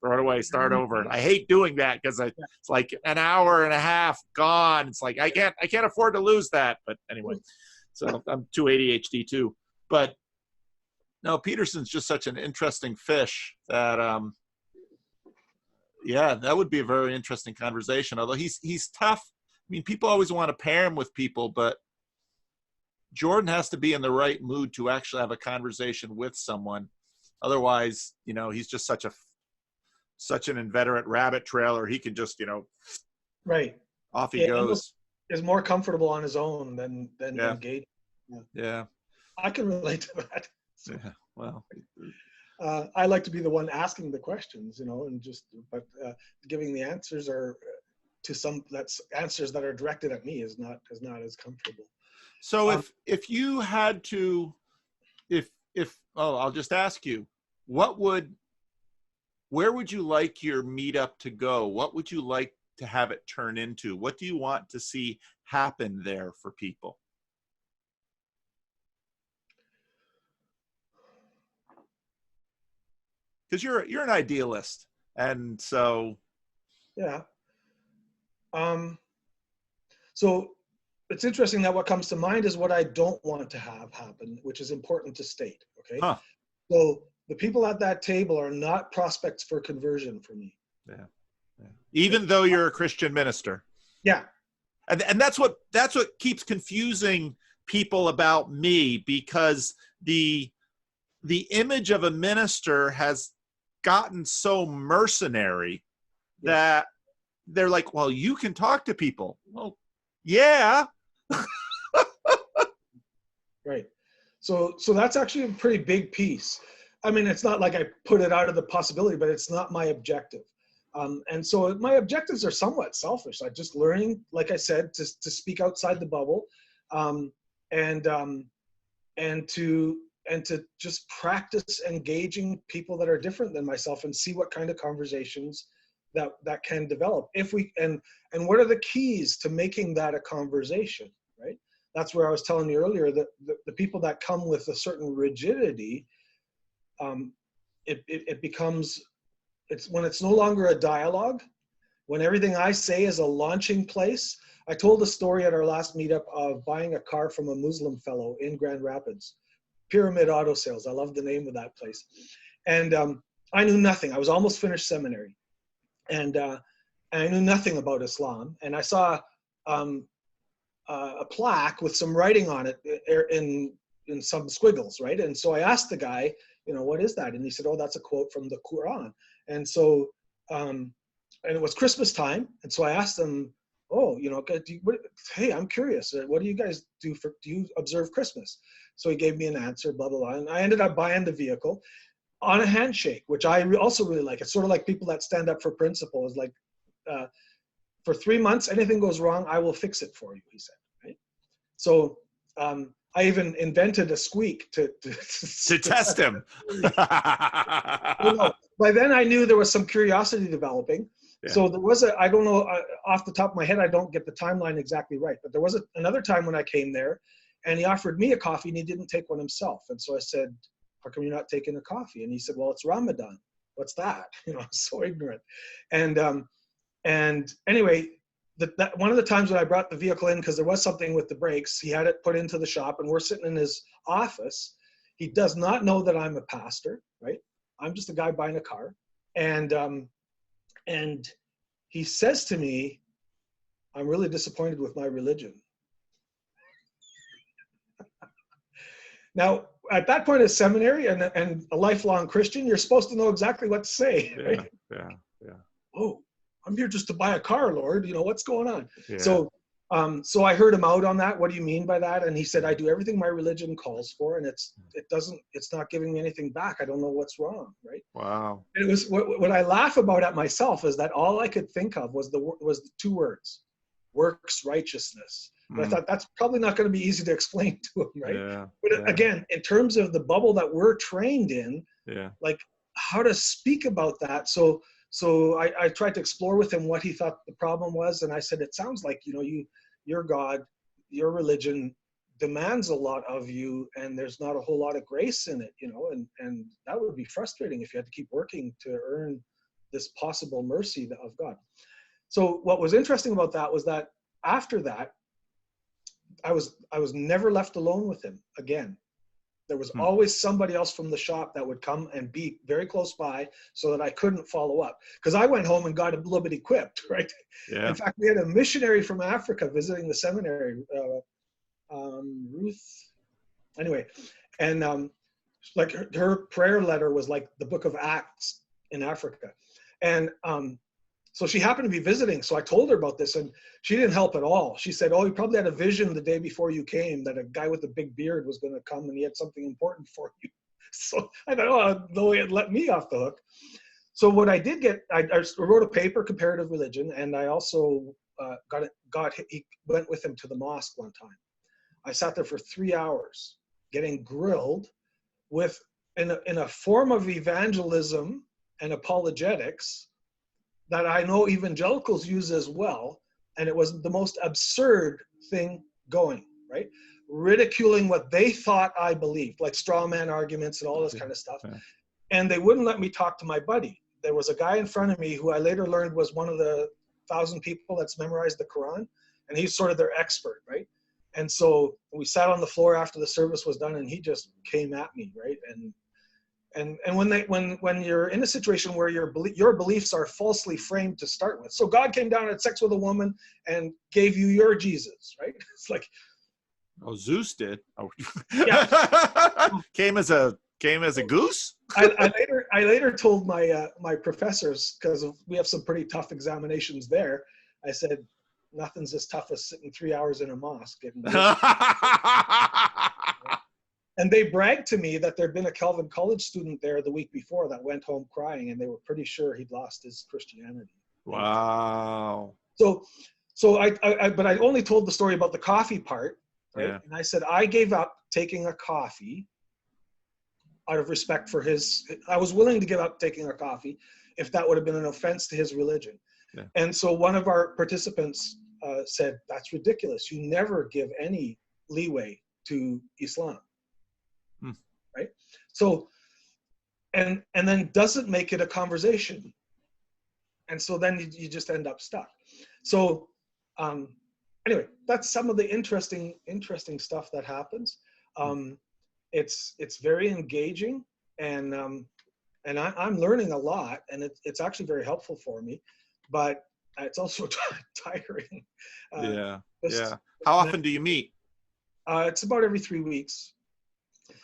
Throw it away. Start over. I hate doing that because it's like an hour and a half gone. It's like I can't afford to lose that. But anyway, so I'm too ADHD too. But no, Peterson's just such an interesting fish that that would be a very interesting conversation. Although he's tough. I mean, people always want to pair him with people, but Jordan has to be in the right mood to actually have a conversation with someone. Otherwise, he's just such an inveterate rabbit trailer. He can just, right. Off he goes. Is more comfortable on his own than engaged. Yeah. I can relate to that. So. Yeah. Well, I like to be the one asking the questions, you know, and but giving the answers are that's answers that are directed at me is not as comfortable. so if you had to, I'll just ask you, where would you like your meetup to go? What would you like to have it turn into? What do you want to see happen there for people? Because you're an idealist, and so yeah. So it's interesting that what comes to mind is what I don't want to have happen, which is important to state. Okay. Huh. So the people at that table are not prospects for conversion for me. Yeah. Even though you're a Christian minister. Yeah. And that's what keeps confusing people about me, because the image of a minister has gotten so mercenary that they're like, well, you can talk to people. Well, yeah. Right. So that's actually a pretty big piece. I mean, it's not like I put it out of the possibility, but it's not my objective. And so my objectives are somewhat selfish. I'm just learning, like I said, to speak outside the bubble, and to just practice engaging people that are different than myself and see what kind of conversations that can develop. And what are the keys to making that a conversation, right? That's where I was telling you earlier that the people that come with a certain rigidity, it becomes, it's when it's no longer a dialogue, when everything I say is a launching place. I told a story at our last meetup of buying a car from a Muslim fellow in Grand Rapids, Pyramid Auto Sales. I love the name of that place. And I knew nothing. I was almost finished seminary. And I knew nothing about Islam. And I saw a plaque with some writing on it in some squiggles, right? And so I asked the guy, you know, what is that? And he said, oh, that's a quote from the Quran. And so, and it was Christmas time. And so I asked him, oh, you know, hey, I'm curious. What do you guys do do you observe Christmas? So he gave me an answer, blah, blah, blah. And I ended up buying the vehicle on a handshake, which I also really like. It's sort of like people that stand up for principle. Is like, for 3 months, anything goes wrong, I will fix it for you, he said, right? So I even invented a squeak to test him. By then I knew there was some curiosity developing. Yeah. So there was I don't know, off the top of my head, I don't get the timeline exactly right, but there was another time when I came there and he offered me a coffee and he didn't take one himself. And so I said, how come you're not taking a coffee? And he said, well, it's Ramadan. What's that? You know, I'm so ignorant. And anyway, that one of the times when I brought the vehicle in, because there was something with the brakes, he had it put into the shop and we're sitting in his office. He does not know that I'm a pastor, right? I'm just a guy buying a car. And he says to me, I'm really disappointed with my religion. Now, at that point as seminary and a lifelong Christian, you're supposed to know exactly what to say. Right? Yeah. Oh, I'm here just to buy a car, Lord. You know, what's going on? Yeah. So I heard him out on that. What do you mean by that? And he said, I do everything my religion calls for, and it's not giving me anything back. I don't know what's wrong, right? Wow. And it was what I laugh about at myself is that all I could think of was the two words, works righteousness. And I thought that's probably not going to be easy to explain to him, right? Yeah, but again, in terms of the bubble that we're trained in, like how to speak about that. So I tried to explore with him what he thought the problem was, and I said, it sounds like, you know, your God, your religion demands a lot of you, and there's not a whole lot of grace in it, you know, and that would be frustrating if you had to keep working to earn this possible mercy of God. So what was interesting about that was that after that, I was never left alone with him again. There was always somebody else from the shop that would come and be very close by so that I couldn't follow up. Because I went home and got a little bit equipped, right? Yeah. In fact, we had a missionary from Africa visiting the seminary, Ruth. Anyway, and like her prayer letter was like the book of Acts in Africa. And so she happened to be visiting. So I told her about this and she didn't help at all. She said, oh, you probably had a vision the day before you came that a guy with a big beard was going to come and he had something important for you. So I thought, oh, no way it let me off the hook. So what I did get, I wrote a paper, Comparative Religion, and I also he went with him to the mosque one time. I sat there for 3 hours getting grilled with, in a form of evangelism and apologetics that I know evangelicals use as well. And it was the most absurd thing going, right? Ridiculing what they thought I believed, like straw man arguments and all this kind of stuff. And they wouldn't let me talk to my buddy. There was a guy in front of me who I later learned was one of the 1,000 people that's memorized the Quran, and he's sort of their expert, right? And so we sat on the floor after the service was done, and he just came at me, right? And when you're in a situation where your beliefs are falsely framed to start with, so God came down and had sex with a woman and gave you your Jesus, right? It's like, oh, Zeus did. Oh. Yeah. came as a goose. I later told my my professors, because we have some pretty tough examinations there. I said, nothing's as tough as sitting 3 hours in a mosque. And they bragged to me that there'd been a Calvin College student there the week before that went home crying, and they were pretty sure he'd lost his Christianity. Wow. So but I only told the story about the coffee part, right? Yeah. And I said, I gave up taking a coffee out of respect for I was willing to give up taking a coffee if that would have been an offense to his religion. Yeah. And so one of our participants said, that's ridiculous. You never give any leeway to Islam. Right? So, and then doesn't make it a conversation. And so then you just end up stuck. So anyway, that's some of the interesting stuff that happens. It's very engaging, and I'm learning a lot, and it's actually very helpful for me, but it's also tiring. Yeah. How often do you meet? It's about every 3 weeks.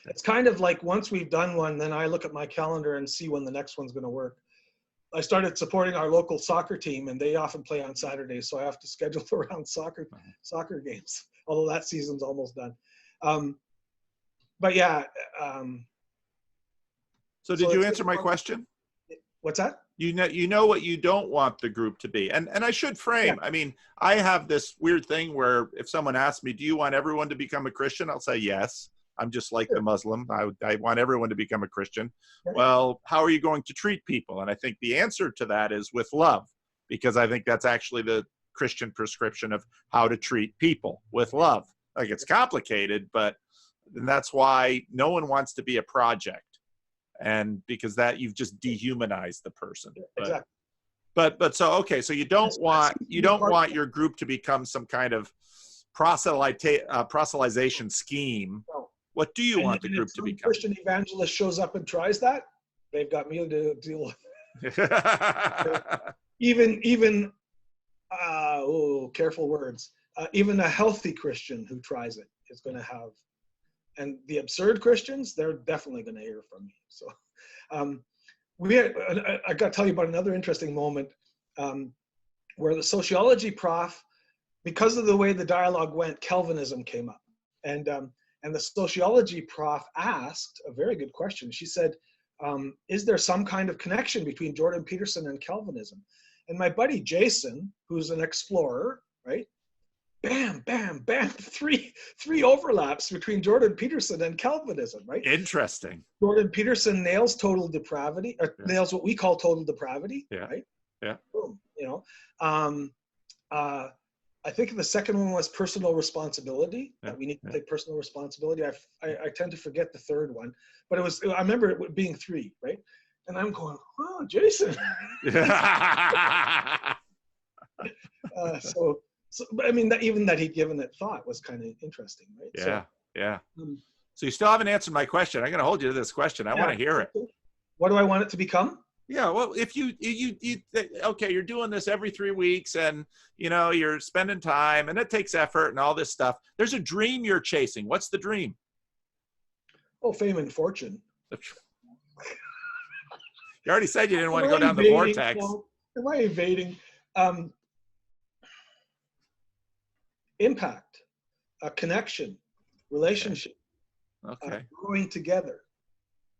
It's kind of like once we've done one, then I look at my calendar and see when the next one's going to work. I started supporting our local soccer team, and they often play on Saturdays, so I have to schedule around soccer games, although that season's almost done. But yeah. So did you answer my question? What's that? You know what you don't want the group to be. And I should frame, yeah. I mean, I have this weird thing where if someone asks me, do you want everyone to become a Christian? I'll say yes. I'm just like the Muslim. I want everyone to become a Christian. Well, how are you going to treat people? And I think the answer to that is with love, because I think that's actually the Christian prescription of how to treat people, with love. Like, it's complicated, but that's why no one wants to be a project. And because that you've just dehumanized the person. Exactly. But so, okay, so you don't want your group to become some kind of proselytization scheme. No. What do you want the group to become? Christian evangelist shows up and tries that, they've got me to deal with. even careful words. Even a healthy Christian who tries it is going to have, and the absurd Christians, they're definitely going to hear from me. So, I got to tell you about another interesting moment where the sociology prof, because of the way the dialogue went, Calvinism came up, and the sociology prof asked a very good question. She said, is there some kind of connection between Jordan Peterson and Calvinism? And my buddy Jason, who's an explorer, right? Bam, bam, bam, three overlaps between Jordan Peterson and Calvinism, right? Interesting. Jordan Peterson nails total depravity, or nails what we call total depravity, right? Yeah. Boom, I think the second one was personal responsibility. That we need to take personal responsibility. I tend to forget the third one, but I remember it being 3, right? And I'm going, oh, Jason. So I mean, even that he'd given it thought was kind of interesting, right? Yeah. So you still haven't answered my question. I'm going to hold you to this question. I want to hear it. What do I want it to become? Yeah, well, if you okay, you're doing this every 3 weeks, and you're spending time, and it takes effort and all this stuff. There's a dream you're chasing. What's the dream? Oh, fame and fortune. You already said you didn't want to go down the vortex. Well, am I evading? Impact, a connection, relationship, okay. Growing together.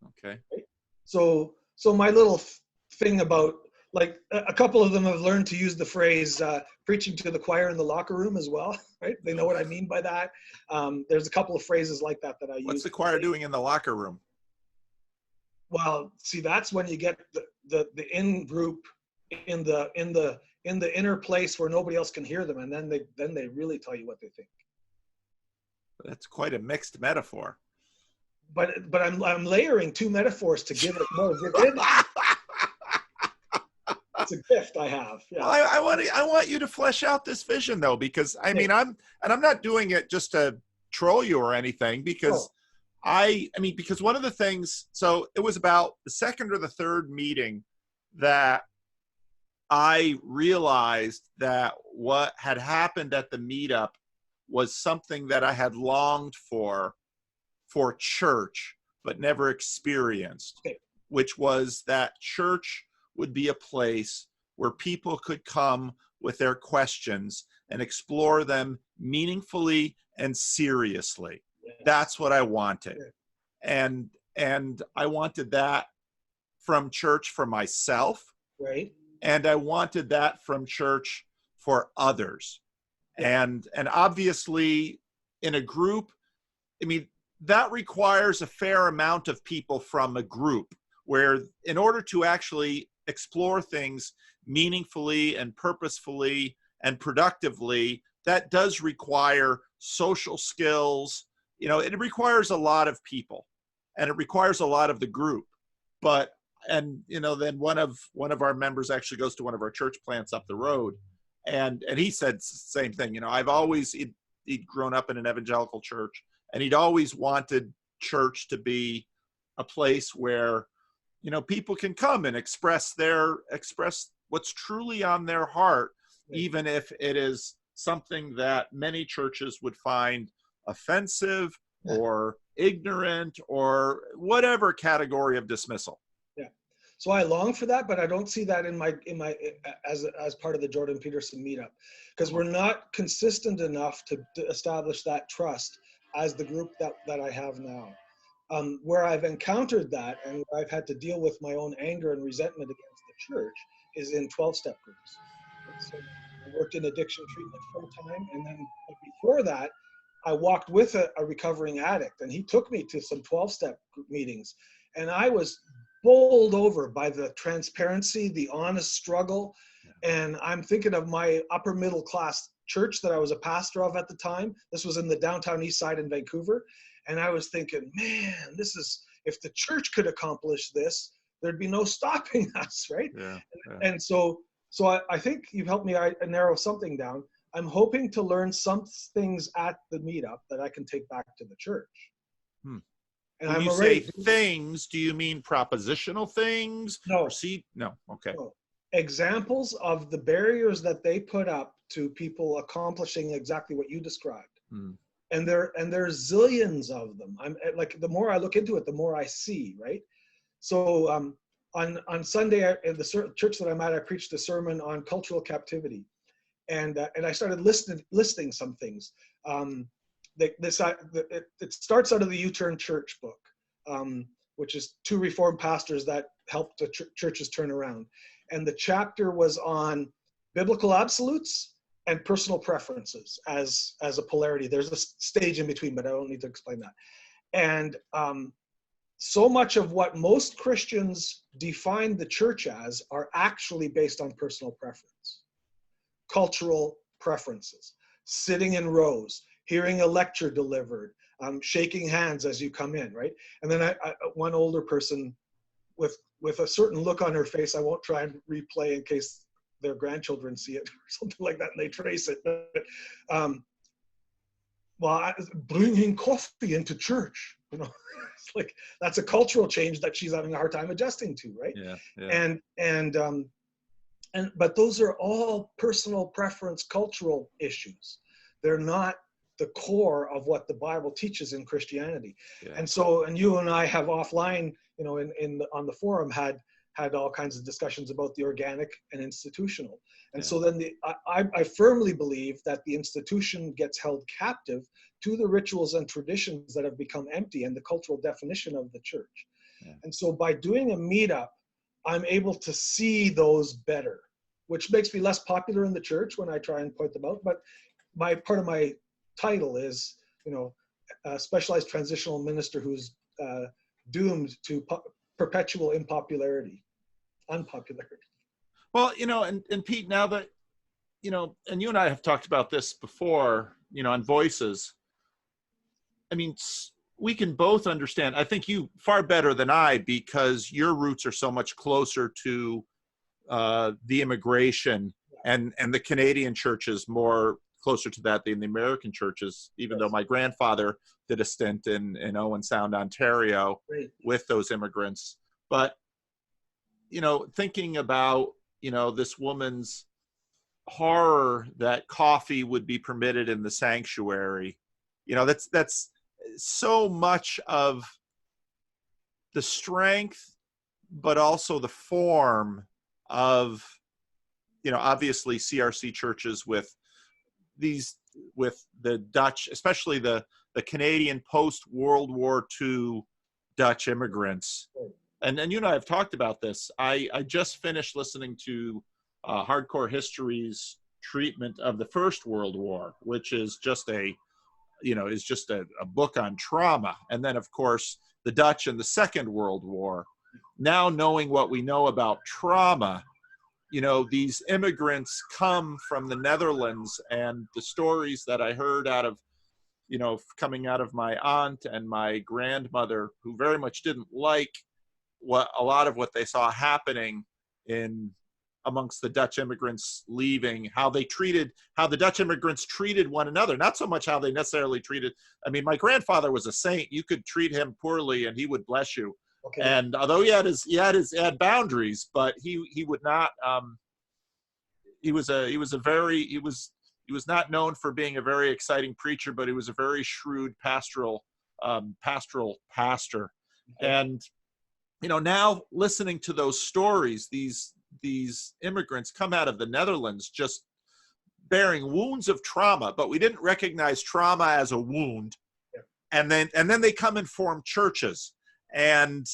Okay. Right? So my little thing about, like, a couple of them have learned to use the phrase preaching to the choir in the locker room as well, right? They know what I mean by that. There's a couple of phrases like that I use. What's the choir doing in the locker room? Well, see, that's when you get the in group in the inner place where nobody else can hear them, and then they really tell you what they think. That's quite a mixed metaphor. But I'm layering two metaphors to give it more vivid. It's a gift I have. Yeah. Well, I want you to flesh out this vision, though, because I mean, I'm not doing it just to troll you or anything, because because one of the things, so it was about the second or the third meeting that I realized that what had happened at the meetup was something that I had longed for church, but never experienced, which was that church would be a place where people could come with their questions and explore them meaningfully and seriously. Yes. That's what I wanted. And I wanted that from church for myself. Right. And I wanted that from church for others. Yeah. And obviously in a group, I mean, that requires a fair amount of people from a group, where in order to actually explore things meaningfully and purposefully and productively, that does require social skills. You know, it requires a lot of people, and it requires a lot of the group. But, and you know, then one of our members actually goes to one of our church plants up the road, and he said the same thing. You know, I've always, he'd grown up in an evangelical church, and he'd always wanted church to be a place where, you know, people can come and express what's truly on their heart, even if it is something that many churches would find offensive or ignorant or whatever category of dismissal. Yeah. So I long for that, but I don't see that in my as part of the Jordan Peterson meetup, because we're not consistent enough to establish that trust as the group that I have now. Where I've encountered that, and where I've had to deal with my own anger and resentment against the church, is in 12-step groups. So I worked in addiction treatment full time, and then before that, I walked with a recovering addict, and he took me to some 12-step meetings, and I was bowled over by the transparency, the honest struggle, and I'm thinking of my upper middle class church that I was a pastor of at the time. This was in the downtown east side in Vancouver. And I was thinking, man, this is, if the church could accomplish this, there'd be no stopping us, right? Yeah. And so I think you've helped me narrow something down. I'm hoping to learn some things at the meetup that I can take back to the church. And when you say things, do you mean propositional things? No. No. Okay. No. Examples of the barriers that they put up to people accomplishing exactly what you described. And there's zillions of them. I'm like, the more I look into it, the more I see, right? So on Sunday in the church that I'm at, I preached a sermon on cultural captivity, and I started listing some things. It starts out of the U-Turn Church book, which is two Reformed pastors that helped the churches turn around, and the chapter was on biblical absolutes and personal preferences as a polarity. There's a stage in between, but I don't need to explain that. And so much of what most Christians define the church as are actually based on personal preference, cultural preferences, sitting in rows, hearing a lecture delivered, shaking hands as you come in, right? And then one older person with a certain look on her face, I won't try and replay in case their grandchildren see it or something like that, and they trace it. But, bringing coffee into church, you know, it's like, that's a cultural change that she's having a hard time adjusting to, right? Yeah. But those are all personal preference, cultural issues. They're not the core of what the Bible teaches in Christianity. Yeah. And you and I have offline, you know, on the forum had all kinds of discussions about the organic and institutional. And so then I firmly believe that the institution gets held captive to the rituals and traditions that have become empty and the cultural definition of the church. Yeah. And so by doing a meetup, I'm able to see those better, which makes me less popular in the church when I try and point them out. But part of my title is, Specialized Transitional Minister who's doomed to perpetual unpopularity. Well, and Pete, now that, and you and I have talked about this before, on Voices. I mean, we can both understand, I think you far better than I, because your roots are so much closer to the immigration, and the Canadian churches more closer to that than the American churches, even though my grandfather did a stint in Owen Sound, Ontario with those immigrants. But, thinking about, this woman's horror that coffee would be permitted in the sanctuary, that's so much of the strength, but also the form of, obviously CRC churches with the Dutch, especially the Canadian post-World War II Dutch immigrants. And you and I have talked about this. I just finished listening to Hardcore History's treatment of the First World War, which is just a book on trauma. And then, of course, the Dutch and the Second World War. Now, knowing what we know about trauma, these immigrants come from the Netherlands, and the stories that I heard out of, coming out of my aunt and my grandmother, who very much didn't like a lot of what they saw happening amongst the Dutch immigrants leaving, how the Dutch immigrants treated one another, not so much how they necessarily treated. I mean, my grandfather was a saint. You could treat him poorly and he would bless you. Okay. And although he had boundaries, but he would not. He was not known for being a very exciting preacher, but he was a very shrewd pastoral pastor. Okay. And now listening to those stories, these immigrants come out of the Netherlands just bearing wounds of trauma, but we didn't recognize trauma as a wound. Yeah. And then they come and form churches. And,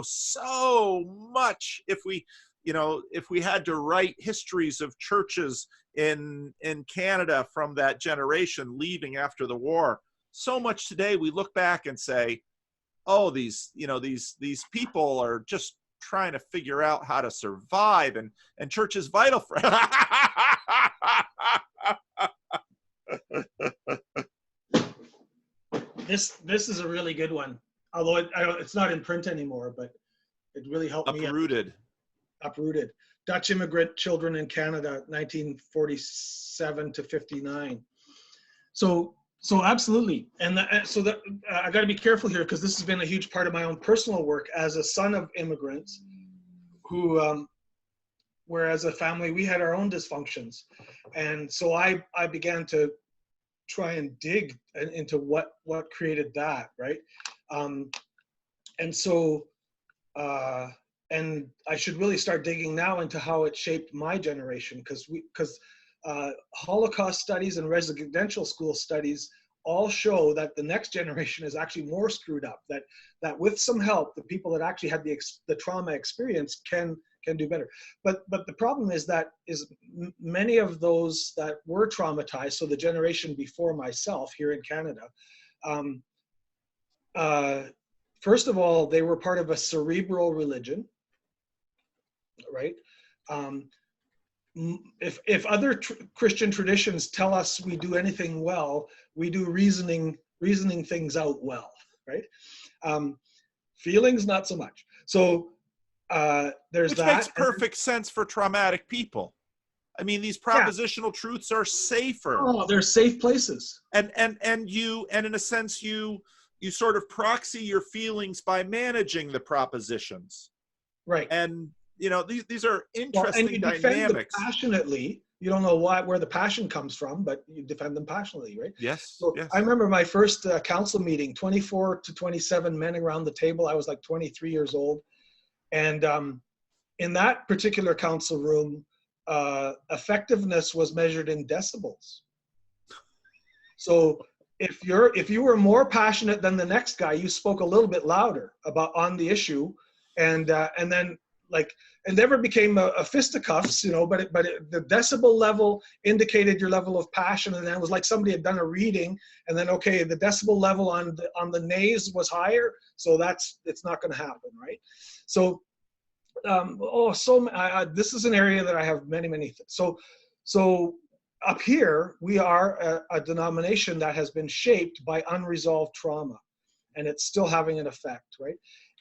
so much, if we had to write histories of churches in Canada from that generation leaving after the war, so much today we look back and say, oh, these people are just trying to figure out how to survive, and church is vital for This is a really good one, although it's not in print anymore, but it really helped me. Uprooted. Dutch immigrant children in Canada, 1947 to 59. So absolutely. And so I got to be careful here, because this has been a huge part of my own personal work as a son of immigrants who, where as a family, we had our own dysfunctions. And so I began to try and dig into what created that, right? And I should really start digging now into how it shaped my generation, because Holocaust studies and residential school studies all show that the next generation is actually more screwed up, that with some help, the people that actually had the trauma experience can do better. But the problem is many of those that were traumatized, so the generation before myself here in Canada, first of all, they were part of a cerebral religion, right? If other Christian traditions tell us we do anything well, we do reasoning things out well, right? Feelings, not so much. So there's that. Which makes perfect sense for traumatic people. I mean, these propositional truths are safer. Oh, they're safe places. And in a sense, you sort of proxy your feelings by managing the propositions. Right. And these are interesting and you dynamics. Defend them passionately. You don't know where the passion comes from, but you defend them passionately, right? Yes. So yes. I remember my first council meeting, 24 to 27 men around the table. I was like 23 years old. And in that particular council room, effectiveness was measured in decibels. So if you were more passionate than the next guy, you spoke a little bit louder on the issue, and then like it never became a fisticuffs, but the decibel level indicated your level of passion, and then it was like somebody had done a reading, and then okay, the decibel level on the nays was higher, so it's not going to happen, right? So this is an area that I have many so up here, we are a denomination that has been shaped by unresolved trauma, and it's still having an effect, right?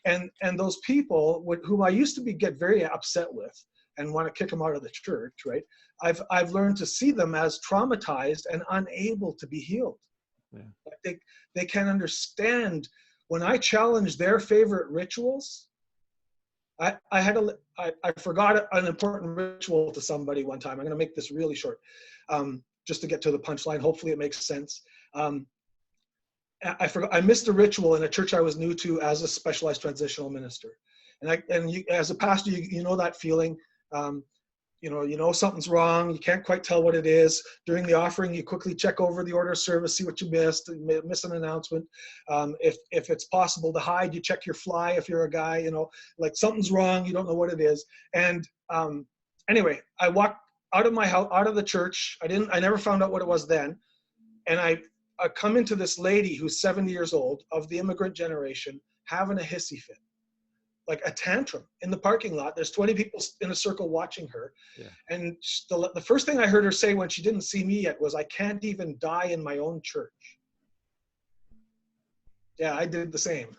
And those people whom I used to get very upset with and want to kick them out of the church, right? I've learned to see them as traumatized and unable to be healed. Yeah. They can't understand when I challenge their favorite rituals. I forgot an important ritual to somebody one time. I'm going to make this really short, just to get to the punchline. Hopefully it makes sense. I missed a ritual in a church I was new to as a specialized transitional minister. And you, as a pastor, you know that feeling. You know something's wrong. You can't quite tell what it is. During the offering, you quickly check over the order of service, see what you missed, miss an announcement. If it's possible to hide, you check your fly if you're a guy, like something's wrong, you don't know what it is. And anyway, I walked out of my house, out of the church. I never found out what it was then. And I come into this lady who's 70 years old, of the immigrant generation, having a hissy fit. Like a tantrum in the parking lot. There's 20 people in a circle watching her. Yeah. And the first thing I heard her say when she didn't see me yet was, "I can't even die in my own church." Yeah, I did the same.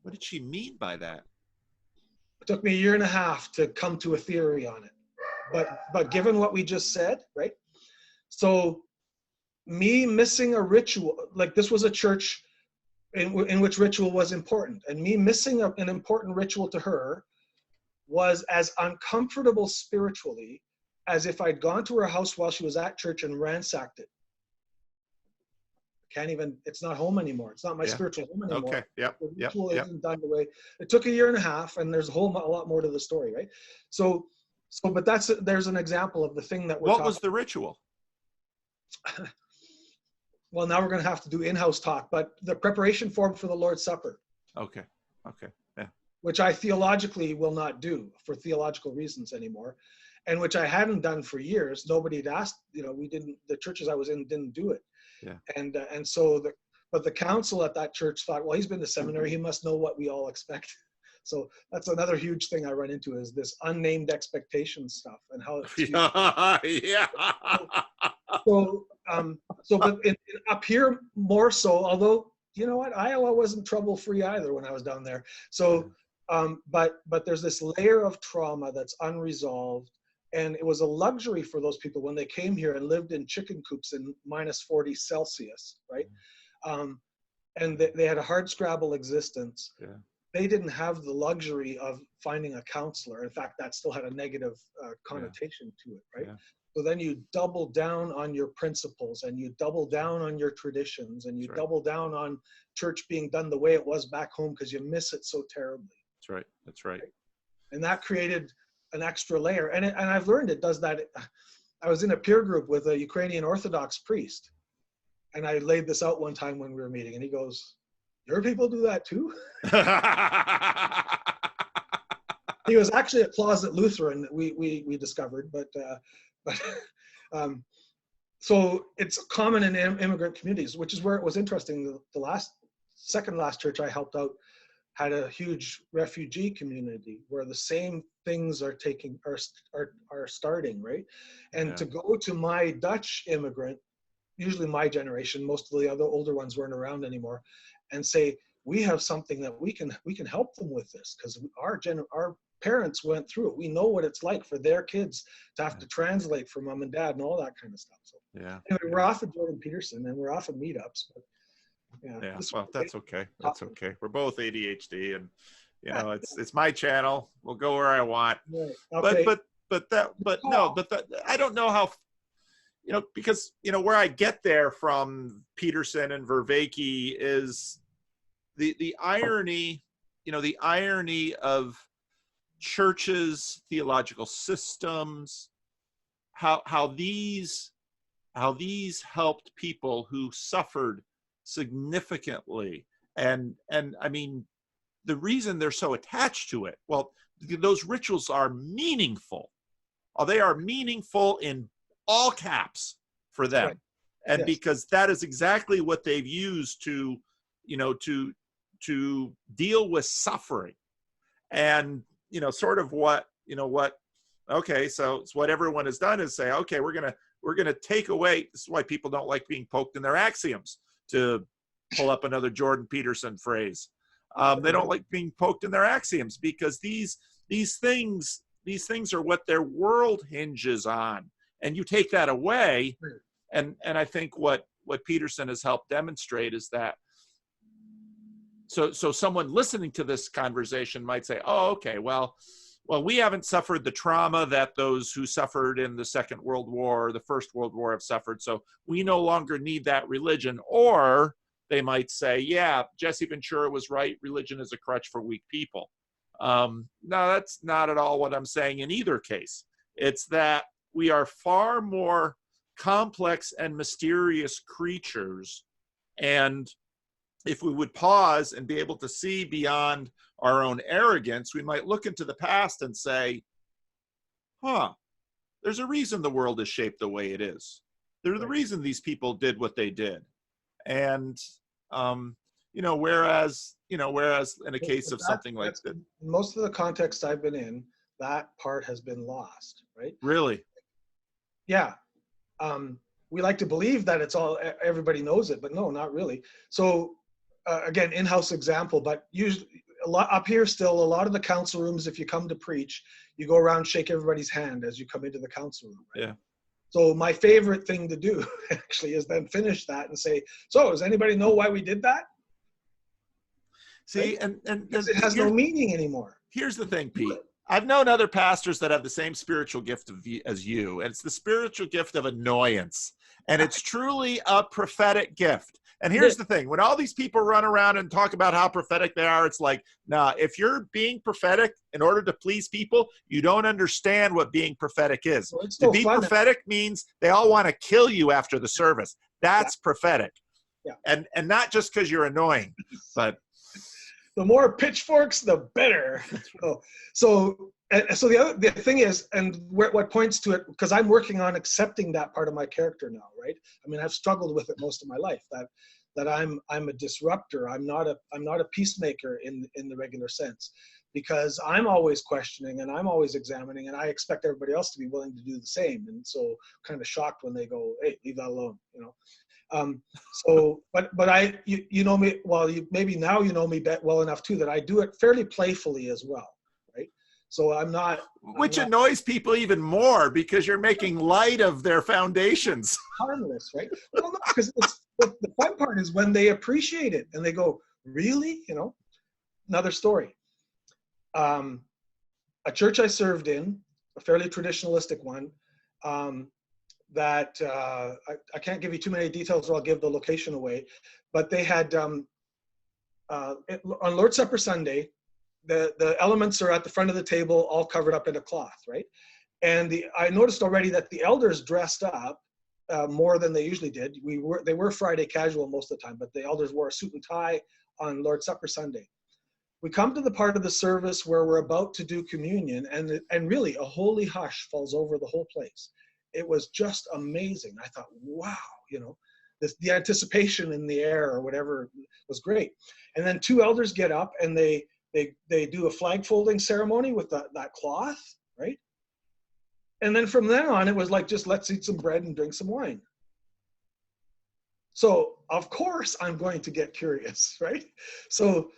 What did she mean by that? It took me a year and a half to come to a theory on it. But given what we just said, right? So me missing a ritual, like this was a church in which ritual was important, and me missing an important ritual to her was as uncomfortable spiritually as if I'd gone to her house while she was at church and ransacked it. It's not home anymore. It's not my spiritual home anymore. Okay, yep, the ritual isn't done the way. It took a year and a half, and there's a lot more to the story, right? But there's an example of the thing that we're talking about. What was the ritual? Well, now we're going to have to do in-house talk, but the preparation form for the Lord's Supper. Okay. Yeah. Which I theologically will not do for theological reasons anymore, and which I hadn't done for years. Nobody had asked, the churches I was in didn't do it. Yeah. And so the council at that church thought, well, he's been to seminary, he must know what we all expect. So that's another huge thing I run into, is this unnamed expectation stuff and how it's yeah. But up here more so, although, you know what, Iowa wasn't trouble-free either when I was down there. So, but there's this layer of trauma that's unresolved, and it was a luxury for those people when they came here and lived in chicken coops in -40 Celsius, right? And they had a hardscrabble existence. Yeah. They didn't have the luxury of finding a counselor. In fact, that still had a negative connotation to it, right? Yeah. So then you double down on your principles, and you double down on your traditions, and you double down on church being done the way it was back home because you miss it so terribly. That's right. And that created an extra layer. And I've learned it does that. I was in a peer group with a Ukrainian Orthodox priest, and I laid this out one time when we were meeting, and he goes, "Your people do that too?" He was actually a closet Lutheran, we discovered, so it's common in immigrant communities, which is where it was interesting. The second last church I helped out had a huge refugee community where the same things are starting, right? And to go to my Dutch immigrant, usually my generation, most of the other older ones weren't around anymore, and say, we have something that we can help them with this, because our parents went through it. We know what it's like for their kids to have to translate for mom and dad and all that kind of stuff. So anyway, we're off of Jordan Peterson, and we're off of meetups. But well, that's okay. That's okay. We're both ADHD, and it's my channel. We'll go where I want. Right. Okay. But I don't know how, because where I get there from Peterson and Vervaeke is the irony, the irony of churches, theological systems, how these helped people who suffered significantly. And I mean, the reason they're so attached to it, well, those rituals are meaningful. They are meaningful in all caps for them. Right. And yes, because that is exactly what they've used to, to deal with suffering. And, sort of okay, so it's what everyone has done is say, okay, we're gonna take away, this is why people don't like being poked in their axioms, to pull up another Jordan Peterson phrase. They don't like being poked in their axioms because these things are what their world hinges on. And you take that away, and I think what Peterson has helped demonstrate is that, so someone listening to this conversation might say, oh, okay, well, we haven't suffered the trauma that those who suffered in the Second World War or the First World War have suffered, so we no longer need that religion. Or they might say, yeah, Jesse Ventura was right, religion is a crutch for weak people. No, that's not at all what I'm saying in either case. It's that we are far more complex and mysterious creatures, and if we would pause and be able to see beyond our own arrogance, we might look into the past and say, there's a reason the world is shaped the way it is. There's the reason these people did what they did. And, whereas in a case of something like that. Most of the context I've been in, that part has been lost, right? Really? Yeah. We like to believe that it's all, everybody knows it, but no, not really. So again, in-house example, but usually a lot up here still, a lot of the council rooms, if you come to preach, you go around, shake everybody's hand as you come into the council room, right? Yeah. So my favorite thing to do actually is then finish that and say, so does anybody know why we did that? See, right? and it has no meaning anymore. Here's the thing, Pete. I've known other pastors that have the same spiritual gift as you, and it's the spiritual gift of annoyance. And it's truly a prophetic gift. And here's the thing, when all these people run around and talk about how prophetic they are, it's like, nah, if you're being prophetic in order to please people, you don't understand what being prophetic is. Well, to be prophetic means they all want to kill you after the service. That's prophetic. Yeah. And not just because you're annoying, but the more pitchforks, the better. So the thing is, and what points to it, because I'm working on accepting that part of my character now, right? I mean, I've struggled with it most of my life, that I'm a disruptor. I'm not a peacemaker in the regular sense, because I'm always questioning and I'm always examining, and I expect everybody else to be willing to do the same. And so kind of shocked when they go, hey, leave that alone, but you know me, well, maybe now you know me well enough too, that I do it fairly playfully as well, right? So I'm not. Which annoys people even more because you're making light of their foundations. Harmless, right? Well, no, because the fun part is when they appreciate it and they go, really? Another story. A church I served in, a fairly traditionalistic one, that I can't give you too many details or I'll give the location away, but they had on Lord's Supper Sunday, the elements are at the front of the table, all covered up in a cloth, right? And I noticed already that the elders dressed up more than they usually did. They were Friday casual most of the time, but the elders wore a suit and tie on Lord's Supper Sunday. We come to the part of the service where we're about to do communion, and really a holy hush falls over the whole place. It was just amazing. I thought, wow, the anticipation in the air or whatever was great. And then two elders get up and they do a flag folding ceremony with that cloth, right? And then from then on, it was like, just let's eat some bread and drink some wine. So of course I'm going to get curious, right? So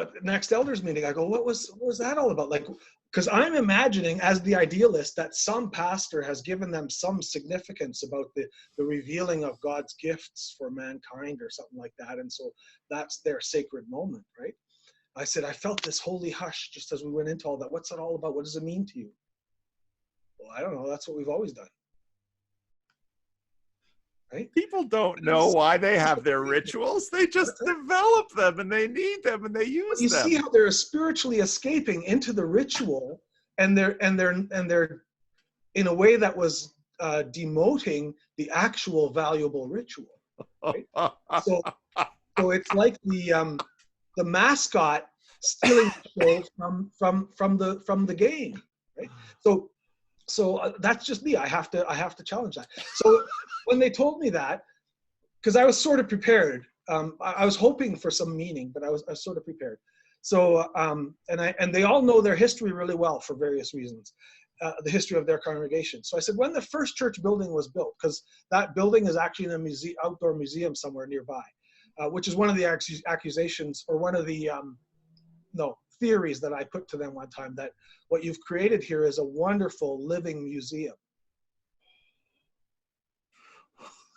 at the next elders meeting, I go, what was that all about? Like, because I'm imagining as the idealist that some pastor has given them some significance about the revealing of God's gifts for mankind or something like that. And so that's their sacred moment, right? I said, I felt this holy hush just as we went into all that. What's that all about? What does it mean to you? Well, I don't know. That's what we've always done. Right? People don't know why they have their rituals. They just develop them and they need them and they use them. You see how they're spiritually escaping into the ritual, and they're in a way that was demoting the actual valuable ritual. Right? So it's like the mascot stealing the show from the game. Right? So that's just me. I have to challenge that. So when they told me that, because I was sort of prepared, I was hoping for some meaning, but I was sort of prepared. So and they all know their history really well for various reasons, the history of their congregation. So I said, when the first church building was built, because that building is actually in a outdoor museum somewhere nearby, which is one of the accusations, or one of the theories that I put to them one time, that what you've created here is a wonderful living museum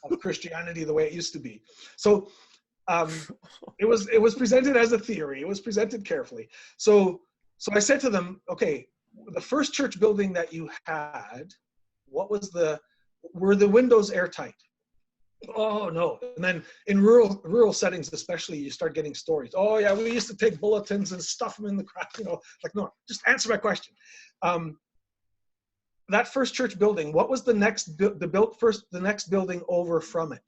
of Christianity the way it used to be. So it was presented as a theory. It was presented carefully. So I said to them, okay, the first church building that you had, were the windows airtight? Oh no. And then in rural settings especially, you start getting stories. Oh yeah, we used to take bulletins and stuff them in the crowd, like, no, just answer my question. That first church building, what was the next building over from it?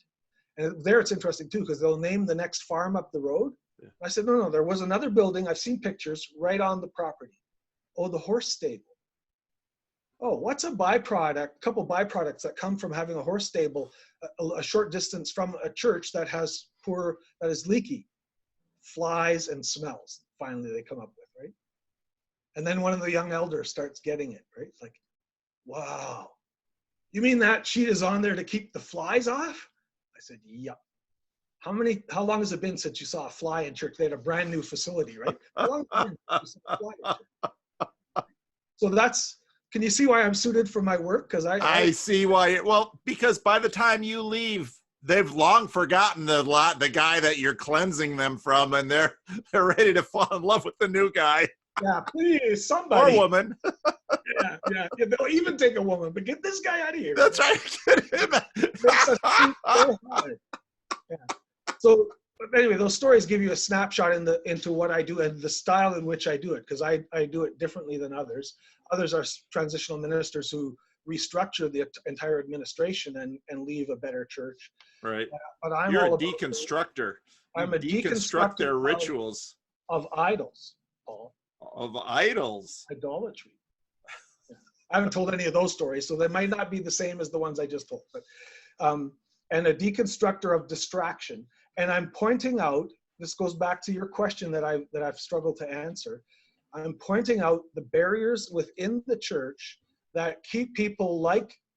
And there it's interesting too, because they'll name the next farm up the road. Yeah. I said, no, there was another building, I've seen pictures, right on the property. Oh, the horse stable. Oh, what's a couple byproducts that come from having a horse stable a short distance from a church that is leaky? Flies and smells, finally they come up with, right? And then one of the young elders starts getting it, right? It's like, wow, you mean that sheet is on there to keep the flies off? I said, yep. How long has it been since you saw a fly in church? They had a brand new facility, right? How long has it been since you saw a fly in church? So can you see why I'm suited for my work? Because I see why. Well, because by the time you leave, they've long forgotten the guy that you're cleansing them from, and they're ready to fall in love with the new guy. Yeah, please, somebody. Or woman. Yeah. They'll even take a woman, but get this guy out of here. That's right. Get him out. Yeah. So anyway, those stories give you a snapshot into what I do and the style in which I do it, because I do it differently than others. Others are transitional ministers who restructure the entire administration and leave a better church. Right. But You're a deconstructor. I'm a deconstructor their rituals of idols, Paul. Of idols. Idolatry. Yeah. I haven't told any of those stories, so they might not be the same as the ones I just told. But and a deconstructor of distraction. And I'm pointing out, this goes back to your question that I've struggled to answer. I'm pointing out the barriers within the church that keep people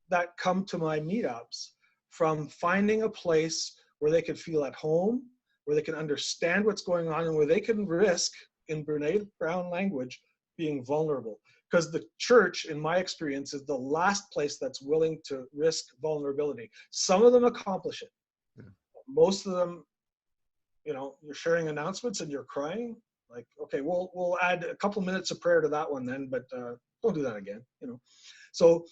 that come to my meetups from finding a place where they can feel at home, where they can understand what's going on, and where they can risk, in Brene Brown language, being vulnerable. Because the church, in my experience, is the last place that's willing to risk vulnerability. Some of them accomplish it. Yeah. Most of them, you're sharing announcements and you're crying. Like, okay, we'll add a couple minutes of prayer to that one then, but don't do that again. So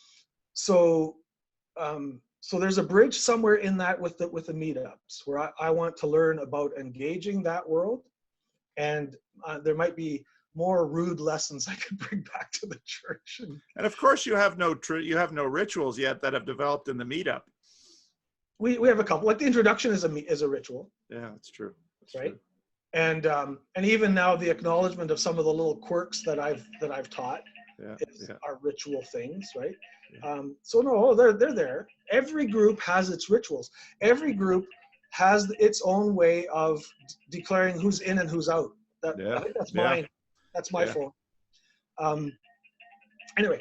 there's a bridge somewhere in that with the meetups where I want to learn about engaging that world, and there might be more rude lessons I could bring back to the church. And of course, you have no rituals yet that have developed in the meetup. We have a couple. Like the introduction is a ritual. Yeah, that's true. That's right. True. And even now the acknowledgement of some of the little quirks that I've taught are ritual things, right? Yeah. So no, they're there. Every group has its rituals. Every group has its own way of declaring who's in and who's out. I think that's mine. That's my form. Anyway,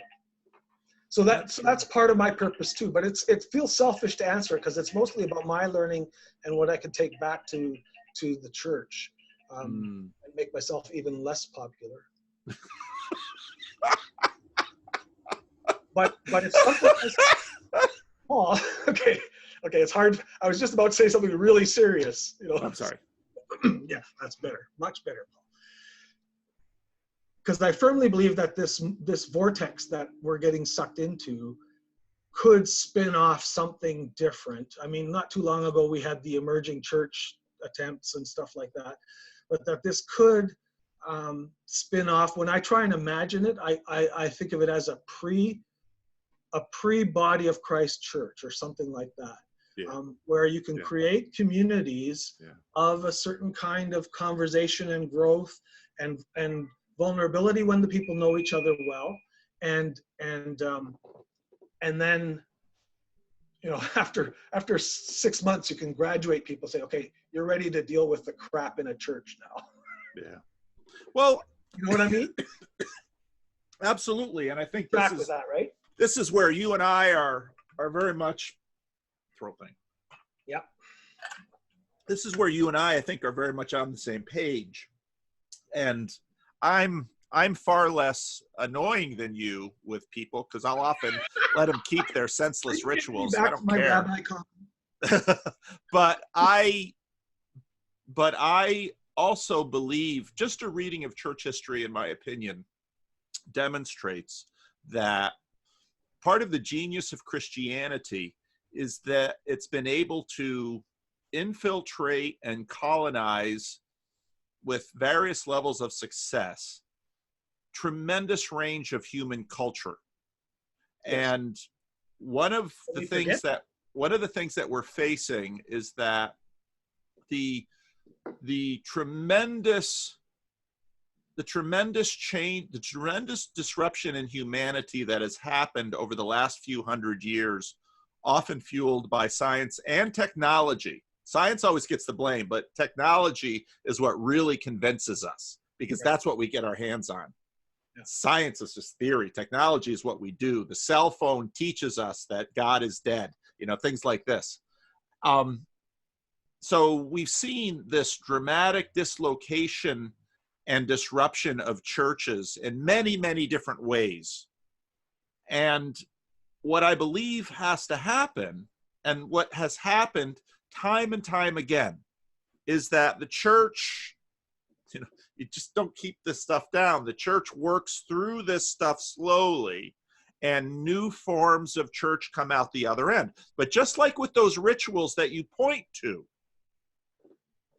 so that's part of my purpose too. But it feels selfish to answer because it's mostly about my learning and what I can take back to the church and make myself even less popular. but it's something. Oh, okay, it's hard. I was just about to say something really serious. I'm sorry. Yeah, that's better, much better. Because I firmly believe that this vortex that we're getting sucked into could spin off something different. I mean, not too long ago we had the emerging church attempts and stuff like that, but that this could spin off. When I try and imagine it, I think of it as a a pre-body of Christ church or something like that. Yeah. Where you can Yeah. create communities Yeah. of a certain kind of conversation and growth and vulnerability when the people know each other well, and then, you know, after 6 months you can graduate people, say, okay, you're ready to deal with the crap in a church now. Yeah. Well, You know what I mean? absolutely, and I think Track with that, right? this is where you and I are very much throat thing. Yep. This is where you and I think, are very much on the same page. And I'm far less annoying than you with people, because I'll often let them keep their senseless rituals. I don't care. But I also believe, just a reading of church history, in my opinion, demonstrates that part of the genius of Christianity is that it's been able to infiltrate and colonize, with various levels of success, tremendous range of human culture. Yes. And one of the things that we're facing is that the tremendous change, the tremendous disruption in humanity that has happened over the last few hundred years, often fueled by science and technology. Science always gets the blame, but technology is what really convinces us, because that's what we get our hands on. Yeah. Science is just theory. Technology is what we do. The cell phone teaches us that God is dead, you know, things like this. So we've seen this dramatic dislocation and disruption of churches in many, many different ways. And what I believe has to happen, and what has happened time and time again, is that the church, you know, you just don't keep this stuff down. The church works through this stuff slowly, and new forms of church come out the other end. But just like with those rituals that you point to,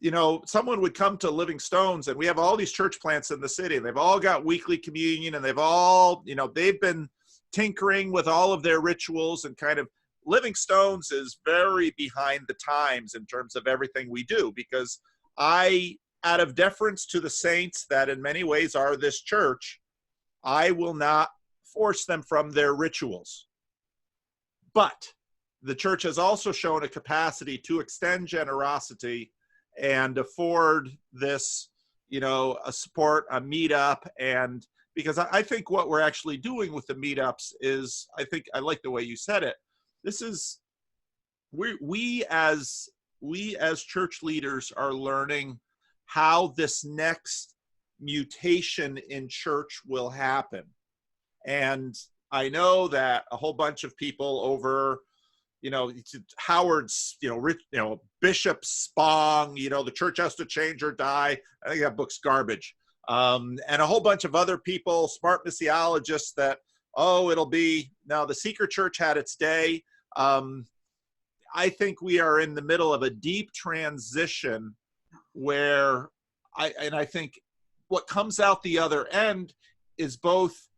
you know, someone would come to Living Stones, and we have all these church plants in the city, and they've all got weekly communion, and they've all, you know, they've been tinkering with all of their rituals, and kind of Living Stones is very behind the times in terms of everything we do, because out of deference to the saints that in many ways are this church, I will not force them from their rituals. But the church has also shown a capacity to extend generosity and afford this, you know, a support, a meetup. And because I think what we're actually doing with the meetups is, I think, I like the way you said it. This is, we as church leaders are learning how this next mutation in church will happen. And I know that a whole bunch of people over, you know, Howard's, Bishop Spong, you know, the church has to change or die. I think that book's garbage. And a whole bunch of other people, smart missiologists, that, it'll be, now the Seeker Church had its day. I think we are in the middle of a deep transition where I think what comes out the other end is both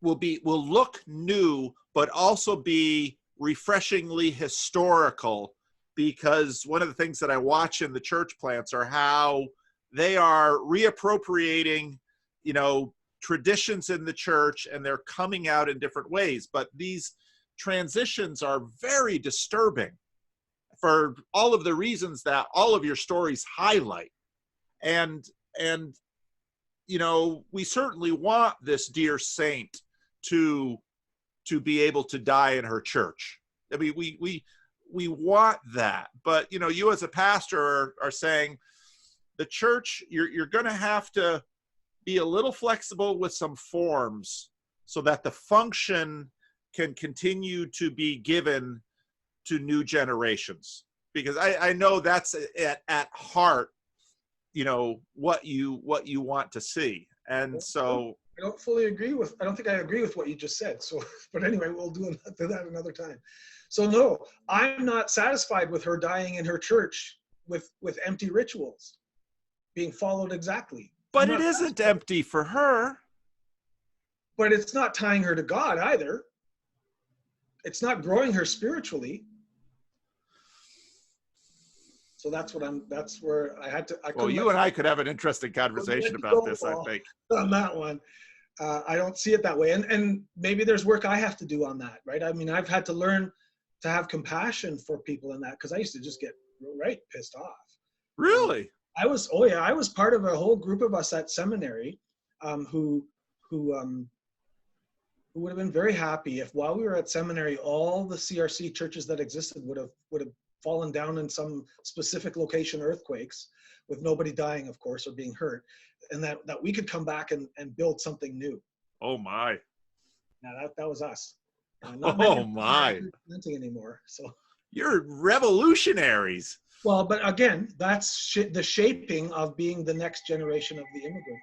will look new, but also be refreshingly historical, because one of the things that I watch in the church plants are how they are reappropriating, you know, traditions in the church, and they're coming out in different ways. But these transitions are very disturbing for all of the reasons that all of your stories highlight. And you know, we certainly want this dear saint to be able to die in her church. I mean, we want that. But, you know, you as a pastor are saying the church, you're going to have to be a little flexible with some forms so that the function can continue to be given to new generations. Because I know that's at heart, you know, what you want to see. And so I don't fully agree with, I don't think I agree with what you just said. So, but anyway, we'll do that another time. So no, I'm not satisfied with her dying in her church with empty rituals being followed exactly. But it isn't empty for her. But it's not tying her to God either. it's not growing her spiritually. So that's where I had to. Well, you and I could have an interesting conversation about this, I think. On that one, I don't see it that way, and maybe there's work I have to do on that, right? I mean, I've had to learn to have compassion for people in that, because I used to just get right pissed off. Really? I was part of a whole group of us at seminary, who would have been very happy if while we were at seminary, all the CRC churches that existed would have fallen down in some specific location earthquakes, with nobody dying, of course, or being hurt, and that we could come back and build something new. Oh my! Now that was us. Oh my! Anymore. So you're revolutionaries. Well, but again, that's the shaping of being the next generation of the immigrant.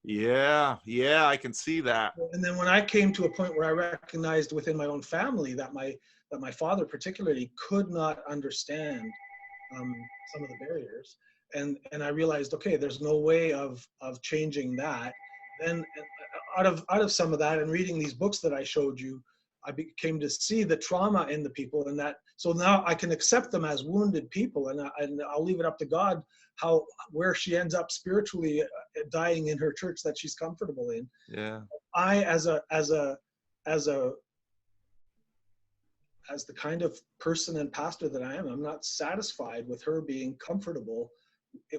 Yeah, I can see that. And then when I came to a point where I recognized within my own family that my father particularly could not understand some of the barriers, and I realized, okay, there's no way of changing that. Then out of some of that, and reading these books that I showed you, I came to see the trauma in the people, and that so now I can accept them as wounded people, and I'll leave it up to God where she ends up spiritually dying in her church that she's comfortable in. Yeah. I as the kind of person and pastor that I am, I'm not satisfied with her being comfortable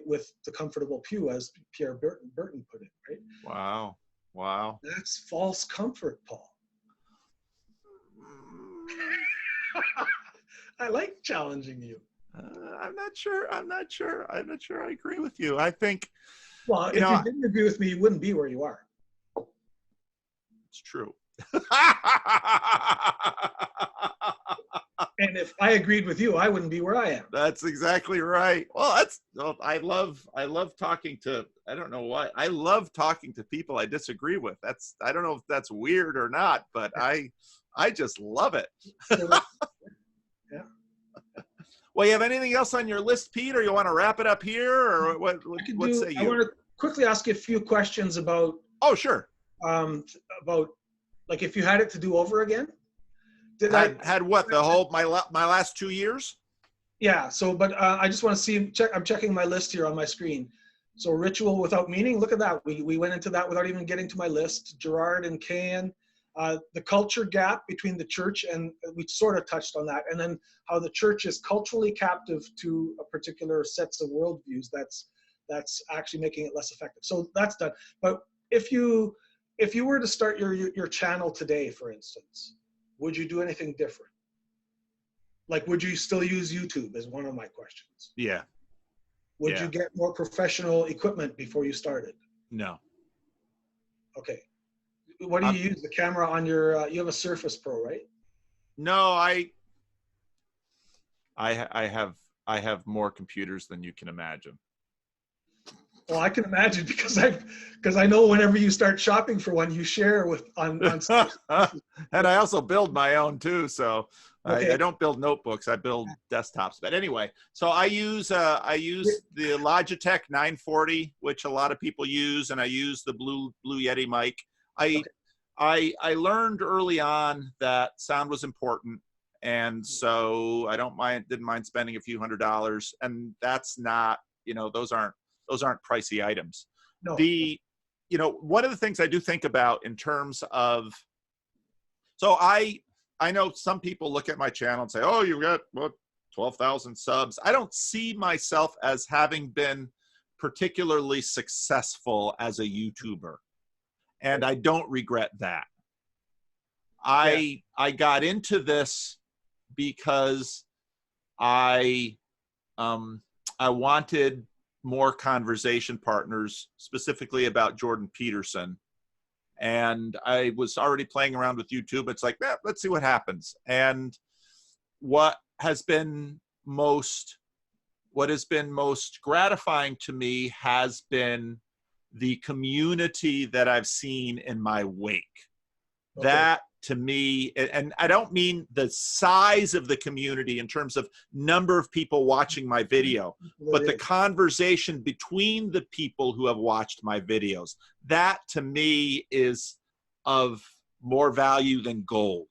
with the comfortable pew, as Pierre Burton put it, right? Wow. That's false comfort, Paul. I like challenging you. I'm not sure I agree with you. I think, well, if you didn't agree with me, you wouldn't be where you are. It's true. And if I agreed with you, I wouldn't be where I am. That's exactly right. Well, I love talking to, I don't know why, I love talking to people I disagree with. I don't know if that's weird or not, but I just love it. Yeah. Well, you have anything else on your list, Pete, or you want to wrap it up here, or what say you? I want to quickly ask you a few questions about. Oh, sure. About, like, if you had it to do over again. Had what, my last 2 years? Yeah. So, but I just want to see. I'm checking my list here on my screen. So, ritual without meaning. Look at that. We went into that without even getting to my list. Girard and Cain. The culture gap between the church, and we sort of touched on that, and then how the church is culturally captive to a particular sets of worldviews. That's actually making it less effective. So that's done. But if you were to start your channel today, for instance, would you do anything different? Like, would you still use YouTube, is one of my questions. Yeah. Would you get more professional equipment before you started? No. Okay. What do you use the camera on your? You have a Surface Pro, right? No, I have more computers than you can imagine. Well, I can imagine because I know whenever you start shopping for one, you share on and I also build my own too. So okay. I don't build notebooks. I build desktops. But anyway, so I use the Logitech 940, which a lot of people use, and I use the Blue Yeti mic. I learned early on that sound was important, and so didn't mind spending a few $100s, and that's not, those aren't pricey items. No. One of the things I do think about in terms of, so I know some people look at my channel and say, oh, you've got 12,000 subs. I don't see myself as having been particularly successful as a YouTuber. And I don't regret that. I got into this because I wanted more conversation partners, specifically about Jordan Peterson. And I was already playing around with YouTube. It's like, let's see what happens. And what has been most gratifying to me has been the community that I've seen in my wake. Okay. That to me, and I don't mean the size of the community in terms of number of people watching my video, but the conversation between the people who have watched my videos. That to me is of more value than gold.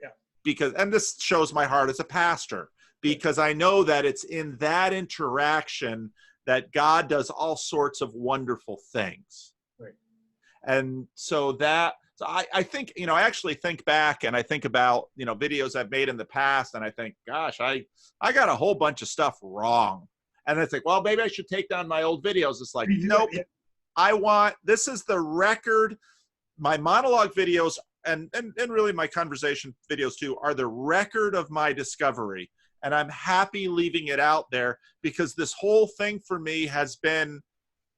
Yeah. Because, and this shows my heart as a pastor, because I know that it's in that interaction that God does all sorts of wonderful things. Right. And so I think, I actually think back and I think about, videos I've made in the past, and I think, gosh, I got a whole bunch of stuff wrong. And I think, well, maybe I should take down my old videos. It's like, nope, this is the record. My monologue videos and really my conversation videos too are the record of my discovery. And I'm happy leaving it out there, because this whole thing for me has been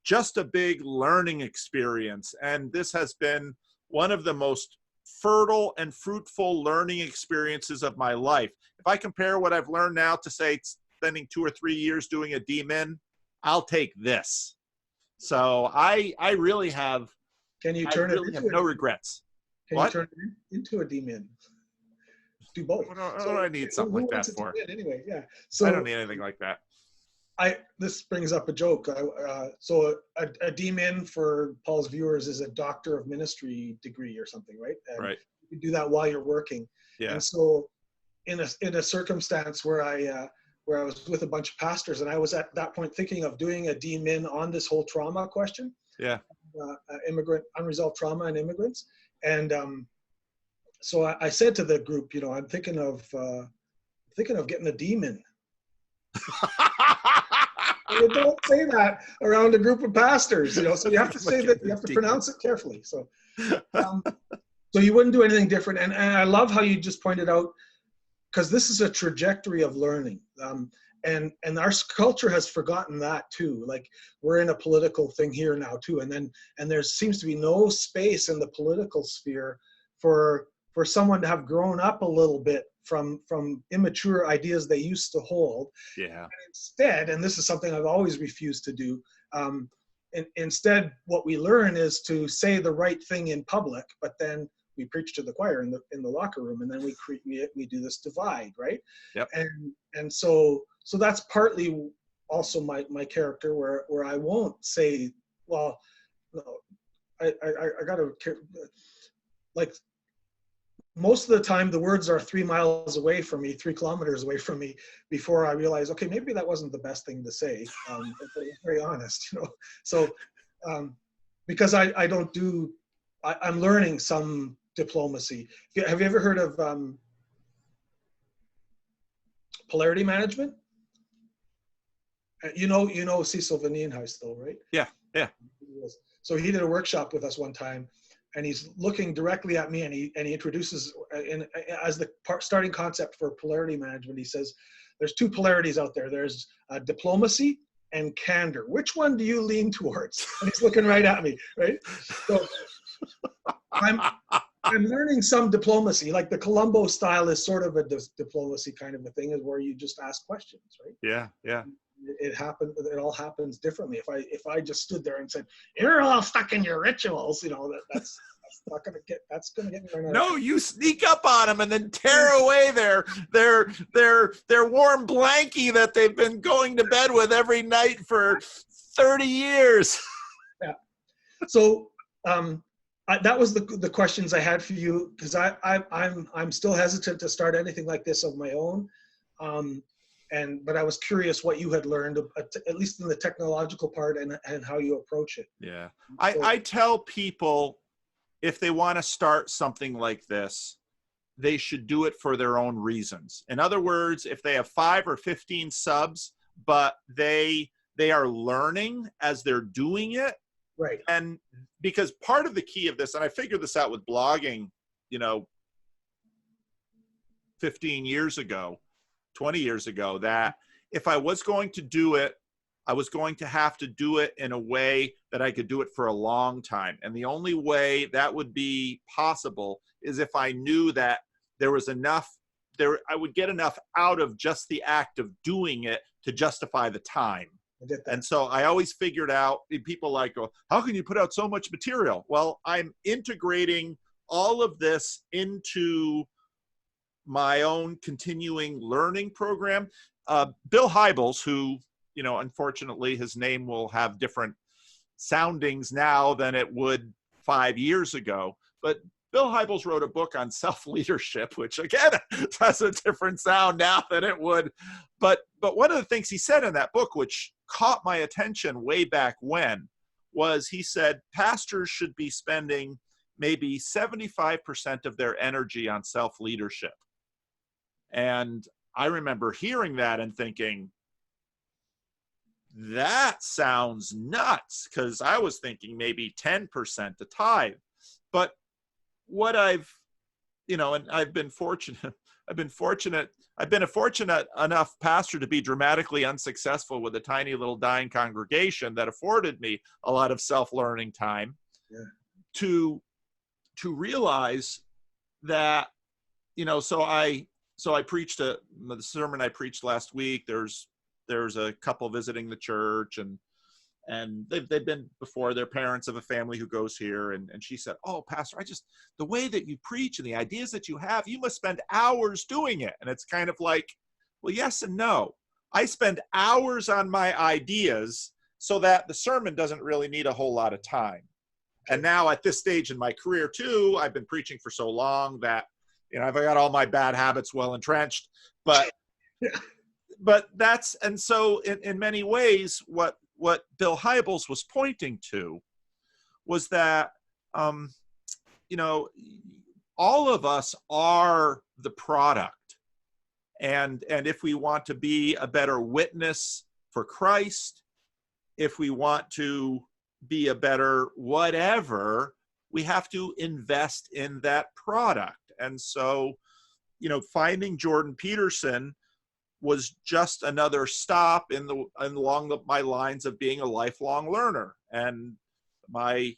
just a big learning experience. And this has been one of the most fertile and fruitful learning experiences of my life. If I compare what I've learned now to, say, spending 2 or 3 years doing a DMin, I'll take this. So I really have, Can you turn no regrets. Can you turn it into a DMin? Do both. What do I need something like that for? Anyway, yeah. So I don't need anything like that. This brings up a joke. So a DMin, for Paul's viewers, is a Doctor of Ministry degree or something, right? And right. You do that while you're working. Yeah. And so in a circumstance where I was with a bunch of pastors, and I was at that point thinking of doing a DMin on this whole trauma question. Yeah. Unresolved trauma and immigrants. And so I said to the group, I'm thinking of getting a DMin. You don't say that around a group of pastors, so you have to say that, you have to pronounce it carefully. So, so you wouldn't do anything different. And I love how you just pointed out, because this is a trajectory of learning. And our culture has forgotten that too. Like, we're in a political thing here now too. And there seems to be no space in the political sphere for someone to have grown up a little bit from immature ideas they used to hold. Yeah. And instead, and this is something I've always refused to do, instead what we learn is to say the right thing in public, but then we preach to the choir in the locker room, and then we do this divide, right? Yep. And so that's partly also my character, where I won't say, well, no, I gotta, like, most of the time the words are 3 miles away from me, 3 kilometers away from me, before I realize, okay, maybe that wasn't the best thing to say. But it's very honest, So because I don't do, I'm learning some diplomacy. Have you ever heard of polarity management? You know Cecil Van Nienhuis, though, right? Yeah. So he did a workshop with us one time, and he's looking directly at me, and he introduces, as the starting concept for polarity management, he says, there's 2 polarities out there. There's diplomacy and candor. Which one do you lean towards? And he's looking right at me, right? So I'm learning some diplomacy. Like, the Columbo style is sort of a diplomacy kind of a thing, is where you just ask questions, right? Yeah. It all happens differently. If I just stood there and said, "You're all stuck in your rituals," that's not gonna get me right now. No, you sneak up on them and then tear away their warm blankie that they've been going to bed with every night for 30 years. Yeah. So that was the questions I had for you, because I'm still hesitant to start anything like this of my own. But I was curious what you had learned, at least in the technological part, and how you approach it. Yeah. I tell people, if they want to start something like this, they should do it for their own reasons. In other words, if they have 5 or 15 subs, but they are learning as they're doing it. Right. And because part of the key of this, and I figured this out with blogging, 15 years ago, 20 years ago, that if I was going to do it, I was going to have to do it in a way that I could do it for a long time. And the only way that would be possible is if I knew that there was enough, I would get enough out of just the act of doing it to justify the time. And so I always figured out, people go, how can you put out so much material? Well, I'm integrating all of this into my own continuing learning program. Bill Hybels, who, unfortunately his name will have different soundings now than it would 5 years ago, but Bill Hybels wrote a book on self-leadership, which again has a different sound now than it would. But one of the things he said in that book, which caught my attention way back when, was he said pastors should be spending maybe 75% of their energy on self-leadership. And I remember hearing that and thinking, that sounds nuts, because I was thinking maybe 10%, a tithe. But what I've, and I've been a fortunate enough pastor to be dramatically unsuccessful with a tiny little dying congregation that afforded me a lot of self-learning time. Yeah. to realize that, so I preached the sermon I preached last week. There's a couple visiting the church, and they've been before. They're parents of a family who goes here. And she said, "Oh, Pastor, the way that you preach and the ideas that you have, you must spend hours doing it." And it's kind of like, well, yes and no. I spend hours on my ideas so that the sermon doesn't really need a whole lot of time. And now at this stage in my career too, I've been preaching for so long that, I've got all my bad habits well entrenched, but that's, and so in many ways, what Bill Hybels was pointing to was that, all of us are the product. And if we want to be a better witness for Christ, if we want to be a better whatever, we have to invest in that product. And so, finding Jordan Peterson was just another stop along my lines of being a lifelong learner. And my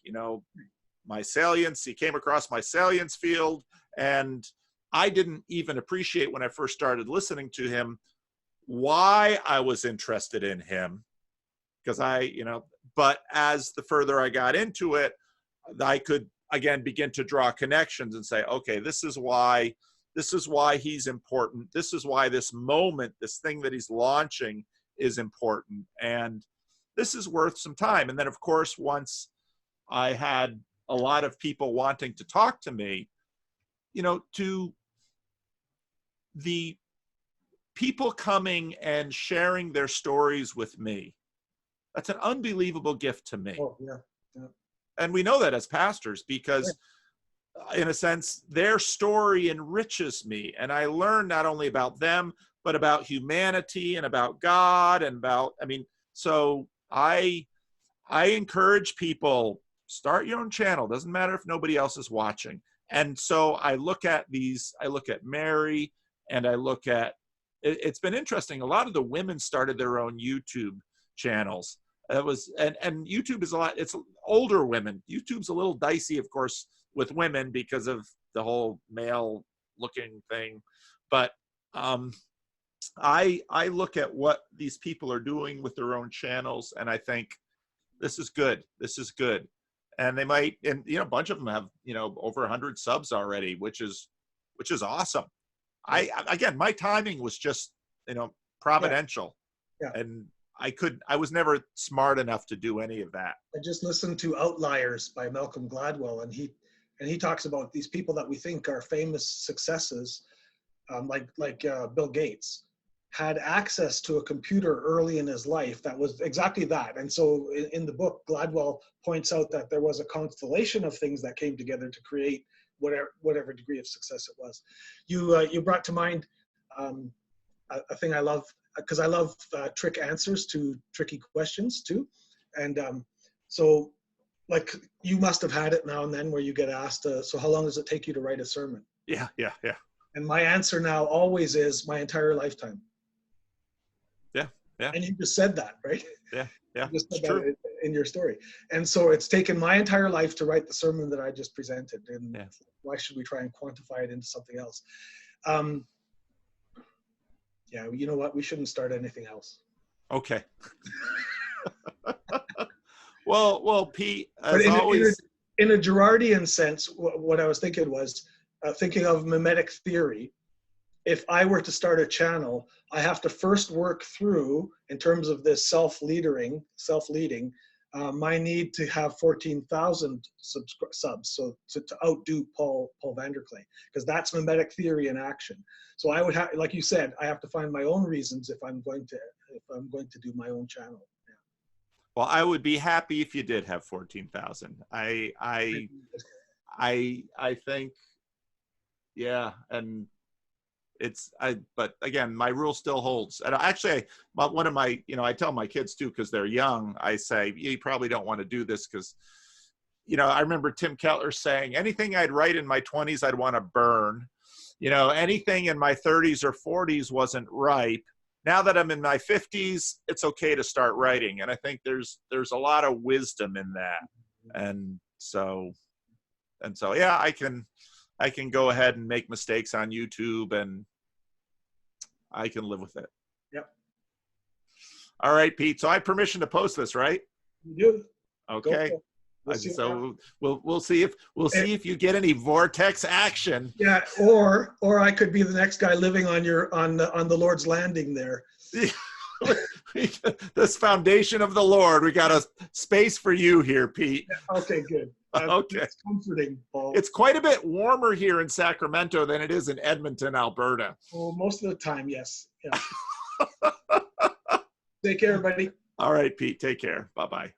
salience, he came across my salience field, and I didn't even appreciate when I first started listening to him why I was interested in him, because but as the further I got into it, I could again begin to draw connections and say, okay, this is why he's important. This is why this moment, this thing that he's launching is important. And this is worth some time. And then of course, once I had a lot of people wanting to talk to me, to the people coming and sharing their stories with me, that's an unbelievable gift to me. Oh, yeah. Yeah. And we know that as pastors, because in a sense, their story enriches me. And I learn not only about them, but about humanity and about God and so I encourage people, start your own channel. Doesn't matter if nobody else is watching. And so I look at Mary, and I look at, it's been interesting. A lot of the women started their own YouTube channels. And YouTube is it's older women. YouTube's a little dicey, of course, with women because of the whole male looking thing. But I look at what these people are doing with their own channels, and I think this is good. This is good. And they might, and a bunch of them have, over 100 subs already, which is awesome. Again, my timing was just, providential. Yeah. And I was never smart enough to do any of that. I just listened to Outliers by Malcolm Gladwell, and he talks about these people that we think are famous successes, like Bill Gates, had access to a computer early in his life that was exactly that. And so in the book, Gladwell points out that there was a constellation of things that came together to create whatever degree of success it was. You brought to mind a thing I love, because I love trick answers to tricky questions too. And so like you must have had it now and then where you get asked, so how long does it take you to write a sermon? Yeah. And my answer now always is my entire lifetime. Yeah. And you just said that, right? Yeah. You just said that in your story. And so it's taken my entire life to write the sermon that I just presented. And why should we try and quantify it into something else? Yeah, you know what? We shouldn't start anything else. Okay. Well, Pete, as always. In a Girardian sense, what I was thinking was, thinking of mimetic theory. If I were to start a channel, I have to first work through, in terms of this self-leading, my need to have 14,000 subs, so to outdo Paul Vander, because that's mimetic theory in action. So I would have, like you said, I have to find my own reasons if I'm going to do my own channel. Yeah. Well, I would be happy if you did have 14,000. I think, yeah, and but again, my rule still holds. And actually, one of my, I tell my kids too, because they're young, I say, you probably don't want to do this because, I remember Tim Keller saying, anything I'd write in my 20s, I'd want to burn. Anything in my 30s or 40s wasn't ripe. Now that I'm in my 50s, it's okay to start writing. And I think there's a lot of wisdom in that. And so, yeah, I can go ahead and make mistakes on YouTube, and I can live with it. Yep. All right, Pete. So I have permission to post this, right? You do. Okay. We'll see if you get any vortex action. Yeah, or I could be the next guy living on the Lord's Landing there. This foundation of the Lord. We got a space for you here, Pete. Yeah, okay, good. Okay. It's comforting, Paul. It's quite a bit warmer here in Sacramento than it is in Edmonton, Alberta. Well, most of the time, yes. Yeah. Take care, everybody. All right, Pete. Take care. Bye-bye.